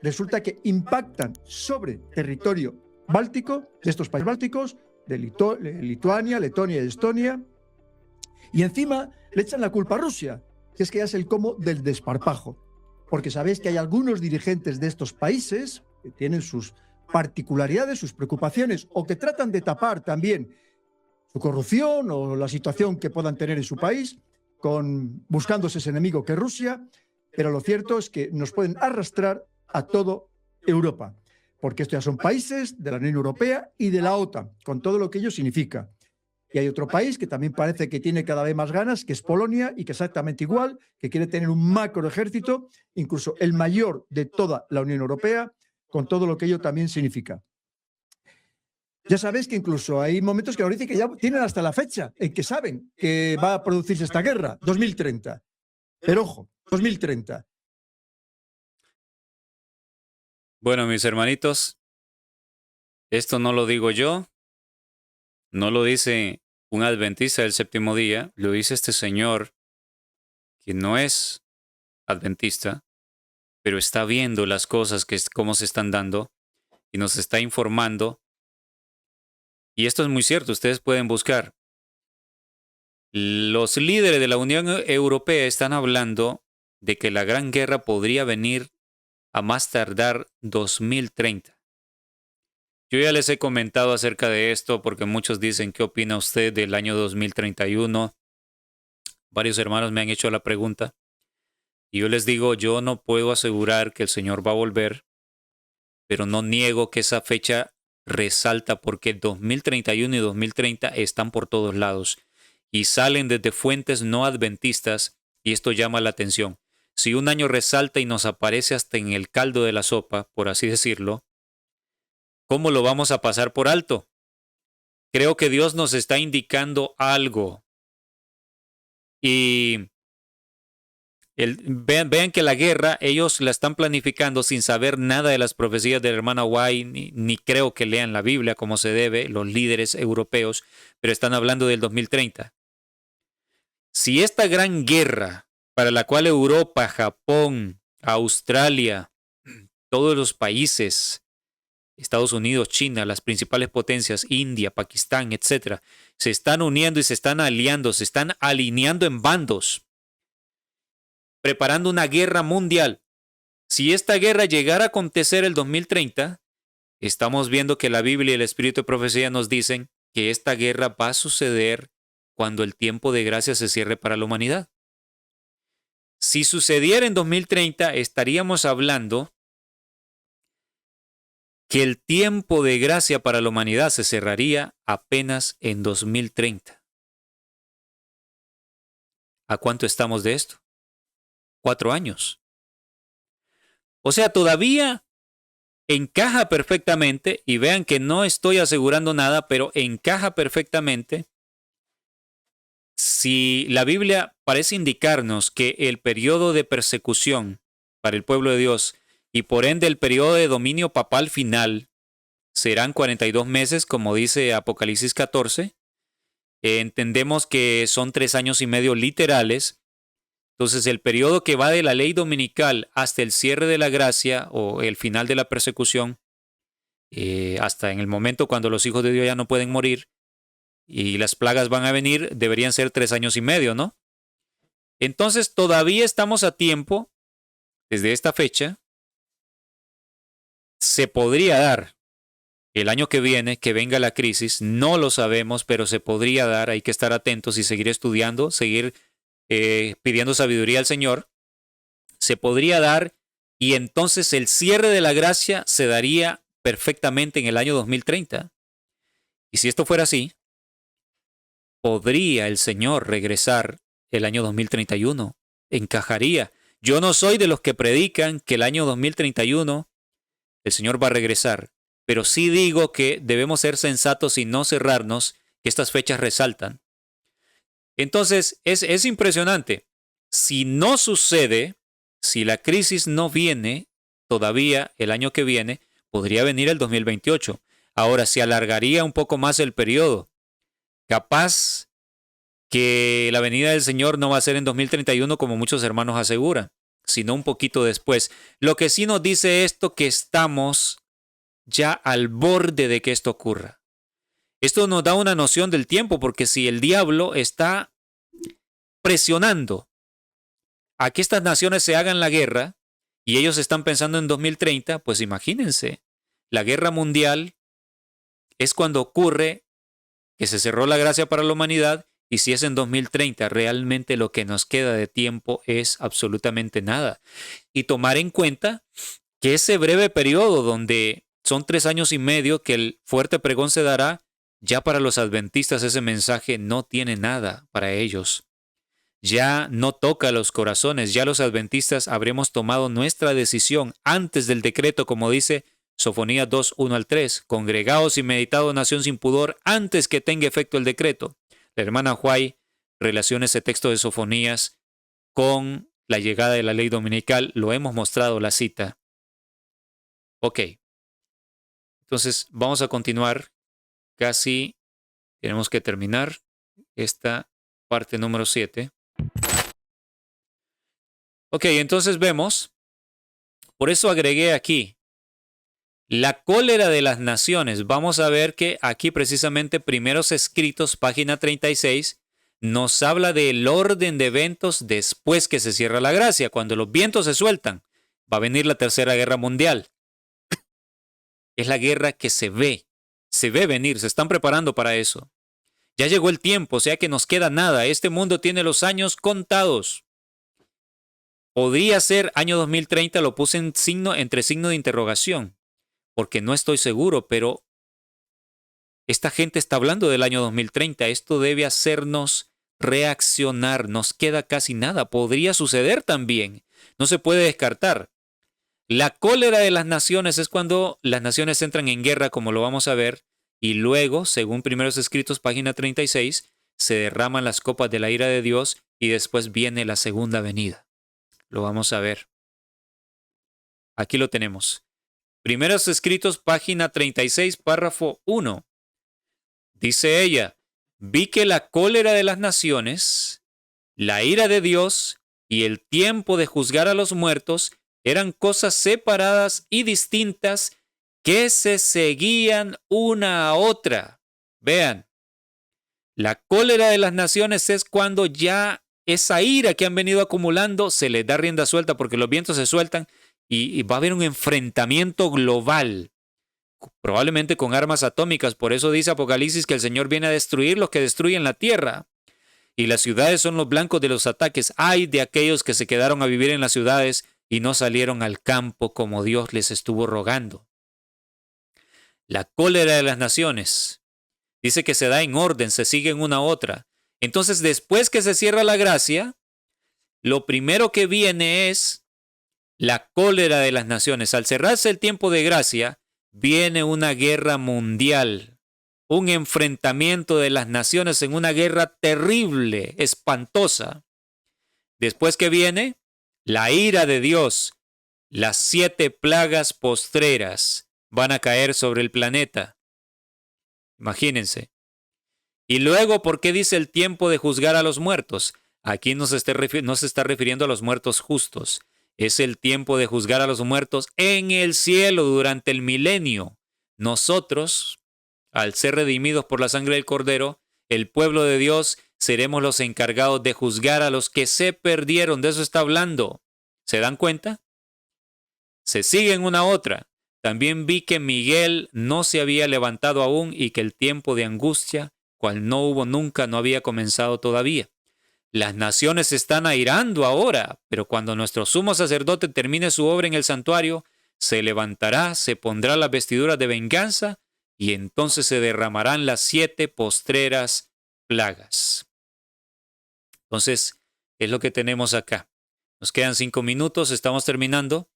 resulta que impactan sobre territorio báltico, de estos países bálticos, de Lituania, Letonia y Estonia, y encima le echan la culpa a Rusia, que es que ya es el colmo del desparpajo, porque sabéis que hay algunos dirigentes de estos países que tienen sus particularidades, sus preocupaciones, o que tratan de tapar también su corrupción o la situación que puedan tener en su país, buscándose ese enemigo que es Rusia, pero lo cierto es que nos pueden arrastrar a toda Europa, porque estos ya son países de la Unión Europea y de la OTAN, con todo lo que ello significa. Y hay otro país que también parece que tiene cada vez más ganas, que es Polonia, y que exactamente igual, que quiere tener un macro ejército, incluso el mayor de toda la Unión Europea, con todo lo que ello también significa. Ya sabéis que incluso hay momentos que nos dicen que ya tienen hasta la fecha en que saben que va a producirse esta guerra, 2030. Pero ojo, 2030. Bueno, mis hermanitos, esto no lo digo yo, no lo dice un adventista del séptimo día, lo dice este señor que no es adventista, pero está viendo las cosas cómo se están dando y nos está informando. Y esto es muy cierto, ustedes pueden buscar. Los líderes de la Unión Europea están hablando de que la gran guerra podría venir a más tardar 2030. Yo ya les he comentado acerca de esto porque muchos dicen, ¿qué opina usted del año 2031? Varios hermanos me han hecho la pregunta. Y yo les digo, yo no puedo asegurar que el Señor va a volver, pero no niego que esa fecha resalta porque 2031 y 2030 están por todos lados y salen desde fuentes no adventistas, y esto llama la atención. Si un año resalta y nos aparece hasta en el caldo de la sopa, por así decirlo, ¿cómo lo vamos a pasar por alto? Creo que Dios nos está indicando algo. Y Vean que la guerra ellos la están planificando sin saber nada de las profecías de la hermana White, ni creo que lean la Biblia como se debe, los líderes europeos, pero están hablando del 2030. Si esta gran guerra para la cual Europa, Japón, Australia, todos los países, Estados Unidos, China, las principales potencias, India, Pakistán, etcétera, se están uniendo y se están aliando, se están alineando en bandos, preparando una guerra mundial. Si esta guerra llegara a acontecer el 2030, estamos viendo que la Biblia y el Espíritu de Profecía nos dicen que esta guerra va a suceder cuando el tiempo de gracia se cierre para la humanidad. Si sucediera en 2030, estaríamos hablando que el tiempo de gracia para la humanidad se cerraría apenas en 2030. ¿A cuánto estamos de esto? 4 años. O sea, todavía encaja perfectamente, y vean que no estoy asegurando nada, pero encaja perfectamente. Si la Biblia parece indicarnos que el periodo de persecución para el pueblo de Dios y por ende el periodo de dominio papal final serán 42 meses, como dice Apocalipsis 14, entendemos que son 3 años y medio literales. Entonces el periodo que va de la ley dominical hasta el cierre de la gracia o el final de la persecución, hasta en el momento cuando los hijos de Dios ya no pueden morir y las plagas van a venir, deberían ser 3 años y medio, ¿no? Entonces todavía estamos a tiempo, desde esta fecha, se podría dar el año que viene, que venga la crisis, no lo sabemos, pero se podría dar, hay que estar atentos y seguir estudiando, seguir pidiendo sabiduría al Señor, se podría dar y entonces el cierre de la gracia se daría perfectamente en el año 2030. Y si esto fuera así, podría el Señor regresar el año 2031, encajaría. Yo no soy de los que predican que el año 2031 el Señor va a regresar, pero sí digo que debemos ser sensatos y no cerrarnos, que estas fechas resaltan. Entonces, es impresionante. Si no sucede, si la crisis no viene todavía el año que viene, podría venir el 2028. Ahora, se alargaría un poco más el periodo. Capaz que la venida del Señor no va a ser en 2031 como muchos hermanos aseguran, sino un poquito después. Lo que sí nos dice esto, que estamos ya al borde de que esto ocurra. Esto nos da una noción del tiempo, porque si el diablo está presionando a que estas naciones se hagan la guerra y ellos están pensando en 2030, pues imagínense, la guerra mundial es cuando ocurre que se cerró la gracia para la humanidad, y si es en 2030, realmente lo que nos queda de tiempo es absolutamente nada. Y tomar en cuenta que ese breve periodo donde son 3 años y medio que el fuerte pregón se dará, ya para los adventistas ese mensaje no tiene nada para ellos. Ya no toca los corazones, ya los adventistas habremos tomado nuestra decisión antes del decreto, como dice Sofonías 2, 1 al 3. Congregaos y meditados, nación sin pudor, antes que tenga efecto el decreto. La hermana White relaciona ese texto de Sofonías con la llegada de la ley dominical. Lo hemos mostrado la cita. Ok. Entonces vamos a continuar. Casi tenemos que terminar esta parte número 7. Ok, entonces vemos. Por eso agregué aquí la cólera de las naciones. Vamos a ver que aquí precisamente Primeros Escritos, página 36, nos habla del orden de eventos después que se cierra la gracia. Cuando los vientos se sueltan, va a venir la Tercera Guerra Mundial. Es la guerra que se ve venir, se están preparando para eso. Ya llegó el tiempo, o sea que nos queda nada. Este mundo tiene los años contados. Podría ser año 2030, lo puse entre signo de interrogación, porque no estoy seguro, pero esta gente está hablando del año 2030. Esto debe hacernos reaccionar. Nos queda casi nada. Podría suceder también. No se puede descartar. La cólera de las naciones es cuando las naciones entran en guerra, como lo vamos a ver, y luego, según Primeros Escritos, página 36, se derraman las copas de la ira de Dios y después viene la segunda venida. Lo vamos a ver. Aquí lo tenemos. Primeros Escritos, página 36, párrafo 1. Dice ella, vi que la cólera de las naciones, la ira de Dios y el tiempo de juzgar a los muertos eran cosas separadas y distintas que se seguían una a otra. Vean, la cólera de las naciones es cuando ya esa ira que han venido acumulando se les da rienda suelta porque los vientos se sueltan y va a haber un enfrentamiento global, probablemente con armas atómicas. Por eso dice Apocalipsis que el Señor viene a destruir los que destruyen la tierra. Y las ciudades son los blancos de los ataques. Ay de aquellos que se quedaron a vivir en las ciudades y no salieron al campo como Dios les estuvo rogando. La cólera de las naciones dice que se da en orden, se siguen una a otra. Entonces, después que se cierra la gracia, lo primero que viene es la cólera de las naciones. Al cerrarse el tiempo de gracia, viene una guerra mundial, un enfrentamiento de las naciones en una guerra terrible, espantosa. Después que viene la ira de Dios, las 7 plagas postreras van a caer sobre el planeta. Imagínense. Y luego, ¿por qué dice el tiempo de juzgar a los muertos? Aquí no se está refiriendo a los muertos justos. Es el tiempo de juzgar a los muertos en el cielo durante el milenio. Nosotros, al ser redimidos por la sangre del Cordero, el pueblo de Dios, seremos los encargados de juzgar a los que se perdieron. De eso está hablando. ¿Se dan cuenta? Se siguen una a otra. También vi que Miguel no se había levantado aún y que el tiempo de angustia, cual no hubo nunca, no había comenzado todavía. Las naciones se están airando ahora, pero cuando nuestro sumo sacerdote termine su obra en el santuario, se levantará, se pondrá las vestiduras de venganza y entonces se derramarán las 7 postreras plagas. Entonces, es lo que tenemos acá. Nos quedan 5 minutos, estamos terminando.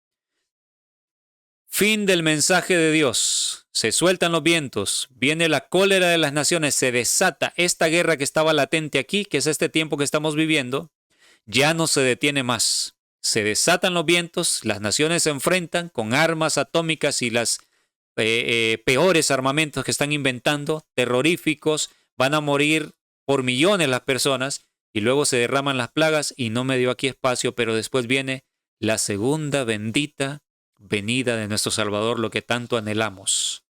Fin del mensaje de Dios. Se sueltan los vientos, viene la cólera de las naciones, se desata esta guerra que estaba latente aquí, que es este tiempo que estamos viviendo, ya no se detiene más. Se desatan los vientos, las naciones se enfrentan con armas atómicas y las peores armamentos que están inventando, terroríficos, van a morir por millones las personas y luego se derraman las plagas y no me dio aquí espacio, pero después viene la segunda bendita venida de nuestro Salvador, lo que tanto anhelamos.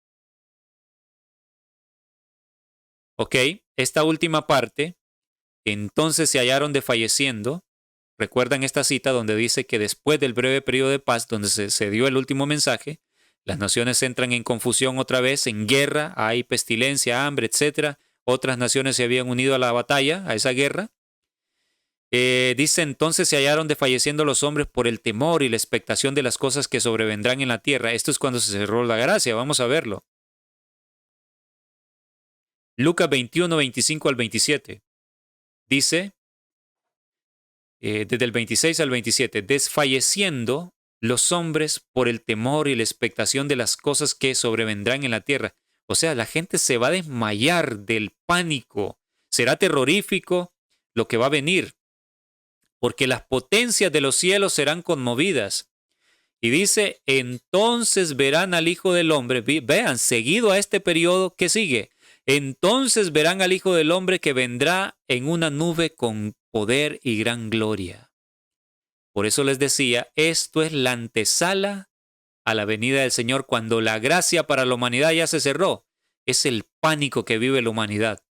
Ok, esta última parte, entonces se hallaron desfalleciendo. Recuerdan esta cita donde dice que después del breve periodo de paz, donde se dio el último mensaje, las naciones entran en confusión otra vez, en guerra, hay pestilencia, hambre, etc. Otras naciones se habían unido a la batalla, a esa guerra. Dice entonces se hallaron desfalleciendo los hombres por el temor y la expectación de las cosas que sobrevendrán en la tierra. Esto es cuando se cerró la gracia, vamos a verlo. Lucas 21, 25 al 27. Dice, desde el 26 al 27, desfalleciendo los hombres por el temor y la expectación de las cosas que sobrevendrán en la tierra. O sea, la gente se va a desmayar del pánico. Será terrorífico lo que va a venir, porque las potencias de los cielos serán conmovidas. Y dice, entonces verán al Hijo del Hombre. Vean, seguido a este periodo, ¿qué sigue? Entonces verán al Hijo del Hombre que vendrá en una nube con poder y gran gloria. Por eso les decía, esto es la antesala a la venida del Señor cuando la gracia para la humanidad ya se cerró. Es el pánico que vive la humanidad.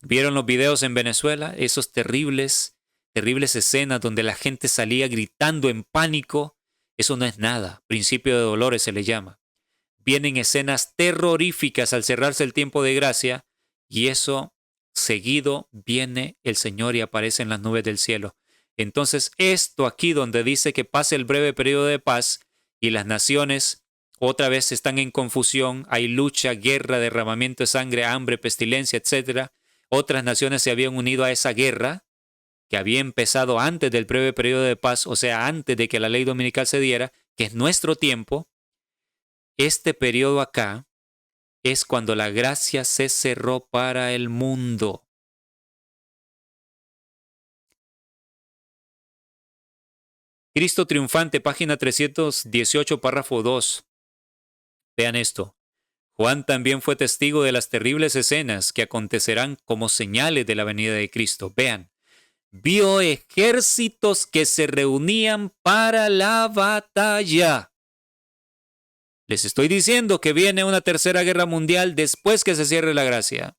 ¿Vieron los videos en Venezuela? Esos terribles escenas donde la gente salía gritando en pánico. Eso no es nada. Principio de dolores se le llama. Vienen escenas terroríficas al cerrarse el tiempo de gracia y eso seguido viene el Señor y aparece en las nubes del cielo. Entonces esto aquí donde dice que pase el breve periodo de paz y las naciones otra vez están en confusión, hay lucha, guerra, derramamiento de sangre, hambre, pestilencia, etc. Otras naciones se habían unido a esa guerra que había empezado antes del breve periodo de paz, o sea, antes de que la ley dominical se diera, que es nuestro tiempo. Este periodo acá es cuando la gracia se cerró para el mundo. Cristo triunfante, página 318, párrafo 2. Vean esto. Juan también fue testigo de las terribles escenas que acontecerán como señales de la venida de Cristo. Vean, vio ejércitos que se reunían para la batalla. Les estoy diciendo que viene una tercera guerra mundial después que se cierre la gracia.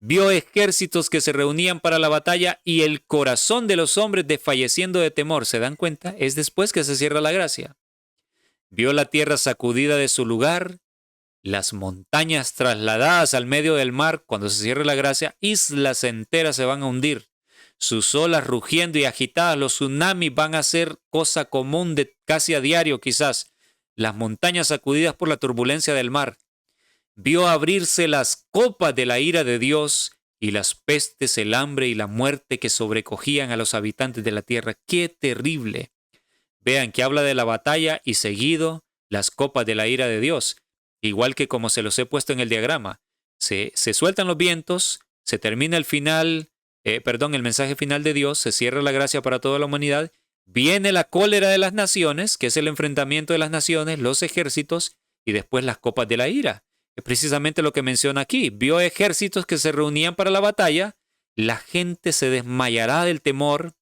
Vio ejércitos que se reunían para la batalla y el corazón de los hombres desfalleciendo de temor. ¿Se dan cuenta? Es después que se cierra la gracia. Vio la tierra sacudida de su lugar, las montañas trasladadas al medio del mar. Cuando se cierre la gracia, islas enteras se van a hundir. Sus olas rugiendo y agitadas, los tsunamis van a ser cosa común de casi a diario quizás. Las montañas sacudidas por la turbulencia del mar. Vio abrirse las copas de la ira de Dios y las pestes, el hambre y la muerte que sobrecogían a los habitantes de la tierra. ¡Qué terrible! Vean que habla de la batalla y seguido las copas de la ira de Dios. Igual que como se los he puesto en el diagrama. Se sueltan los vientos, se termina el mensaje final de Dios, se cierra la gracia para toda la humanidad, viene la cólera de las naciones, que es el enfrentamiento de las naciones, los ejércitos, y después las copas de la ira. Es precisamente lo que menciona aquí. Vio ejércitos que se reunían para la batalla, la gente se desmayará del temor,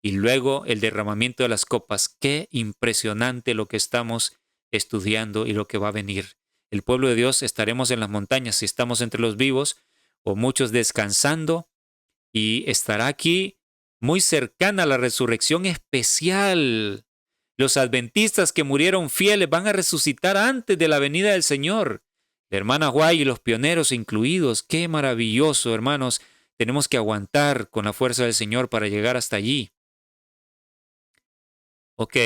y luego el derramamiento de las copas. Qué impresionante lo que estamos estudiando y lo que va a venir. El pueblo de Dios estaremos en las montañas si estamos entre los vivos, o muchos descansando, y estará aquí muy cercana a la resurrección especial. Los adventistas que murieron fieles van a resucitar antes de la venida del Señor. La hermana Guay y los pioneros incluidos. Qué maravilloso, hermanos. Tenemos que aguantar con la fuerza del Señor para llegar hasta allí. Ok.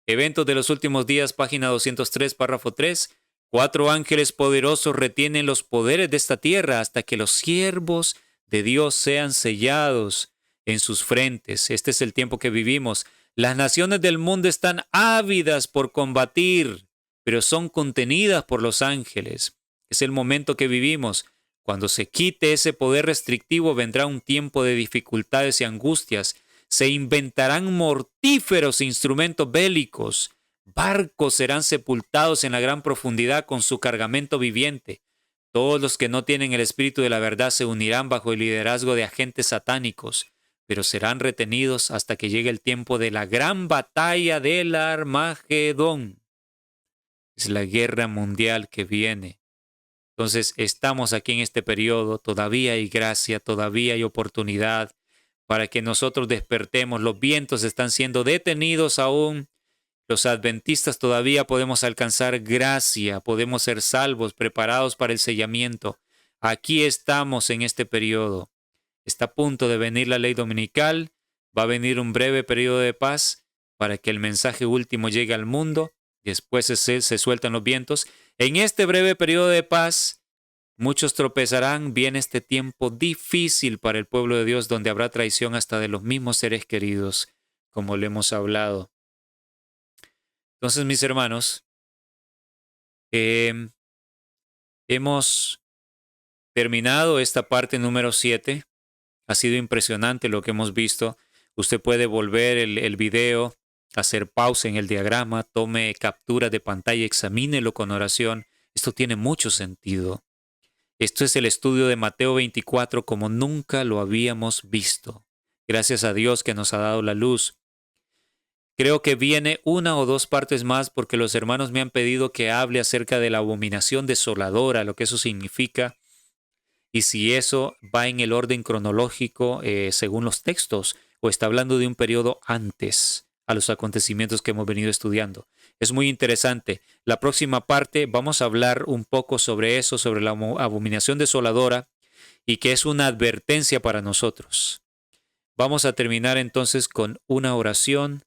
Eventos de los últimos días, página 203, párrafo 3. 4 ángeles poderosos retienen los poderes de esta tierra hasta que los siervos de Dios sean sellados en sus frentes. Este es el tiempo que vivimos. Las naciones del mundo están ávidas por combatir, pero son contenidas por los ángeles. Es el momento que vivimos. Cuando se quite ese poder restrictivo, vendrá un tiempo de dificultades y angustias. Se inventarán mortíferos instrumentos bélicos. Barcos serán sepultados en la gran profundidad con su cargamento viviente. Todos los que no tienen el espíritu de la verdad se unirán bajo el liderazgo de agentes satánicos, pero serán retenidos hasta que llegue el tiempo de la gran batalla del Armagedón. Es la guerra mundial que viene. Entonces estamos aquí en este periodo, todavía hay gracia, todavía hay oportunidad para que nosotros despertemos. Los vientos están siendo detenidos aún. Los adventistas todavía podemos alcanzar gracia, podemos ser salvos, preparados para el sellamiento. Aquí estamos en este periodo. Está a punto de venir la ley dominical, va a venir un breve periodo de paz para que el mensaje último llegue al mundo. Después se sueltan los vientos. En este breve periodo de paz, muchos tropezarán. Viene este tiempo difícil para el pueblo de Dios, donde habrá traición hasta de los mismos seres queridos, como le hemos hablado. Entonces, mis hermanos, hemos terminado esta parte número 7. Ha sido impresionante lo que hemos visto. Usted puede volver el video, hacer pausa en el diagrama, tome captura de pantalla, examínelo con oración. Esto tiene mucho sentido. Esto es el estudio de Mateo 24 como nunca lo habíamos visto. Gracias a Dios que nos ha dado la luz. Creo que viene 1 o 2 partes más porque los hermanos me han pedido que hable acerca de la abominación desoladora, lo que eso significa, y si eso va en el orden cronológico según los textos o está hablando de un periodo antes a los acontecimientos que hemos venido estudiando. Es muy interesante. La próxima parte vamos a hablar un poco sobre eso, sobre la abominación desoladora y que es una advertencia para nosotros. Vamos a terminar entonces con una oración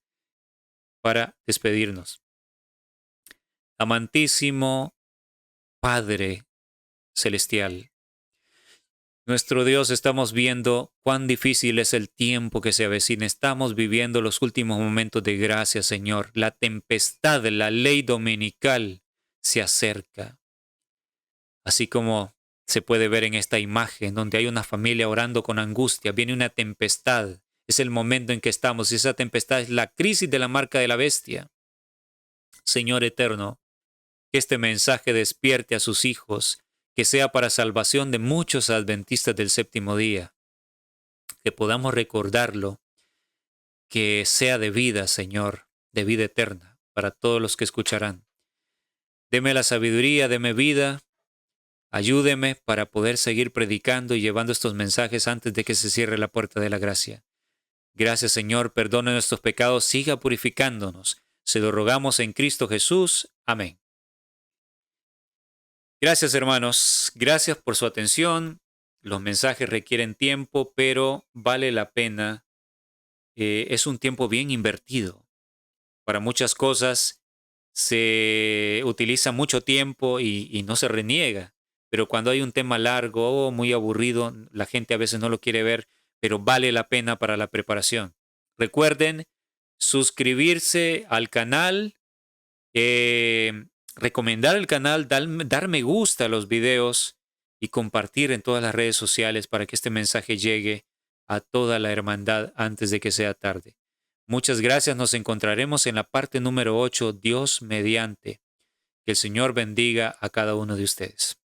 para despedirnos. Amantísimo Padre Celestial, nuestro Dios, estamos viendo cuán difícil es el tiempo que se avecina. Estamos viviendo los últimos momentos de gracia, Señor. La tempestad de la ley dominical se acerca. Así como se puede ver en esta imagen donde hay una familia orando con angustia, viene una tempestad. Es el momento en que estamos. Y esa tempestad es la crisis de la marca de la bestia. Señor eterno, que este mensaje despierte a sus hijos, que sea para salvación de muchos adventistas del séptimo día, que podamos recordarlo, que sea de vida, Señor, de vida eterna, para todos los que escucharán. Deme la sabiduría, deme vida, ayúdeme para poder seguir predicando y llevando estos mensajes antes de que se cierre la puerta de la gracia. Gracias, Señor, perdone nuestros pecados, siga purificándonos. Se lo rogamos en Cristo Jesús. Amén. Gracias, hermanos. Gracias por su atención. Los mensajes requieren tiempo, pero vale la pena. Es un tiempo bien invertido. Para muchas cosas se utiliza mucho tiempo y no se reniega. Pero cuando hay un tema largo o muy aburrido, la gente a veces no lo quiere ver, pero vale la pena para la preparación. Recuerden suscribirse al canal, recomendar el canal, dar me gusta a los videos y compartir en todas las redes sociales para que este mensaje llegue a toda la hermandad antes de que sea tarde. Muchas gracias. Nos encontraremos en la parte número 8, Dios mediante. Que el Señor bendiga a cada uno de ustedes.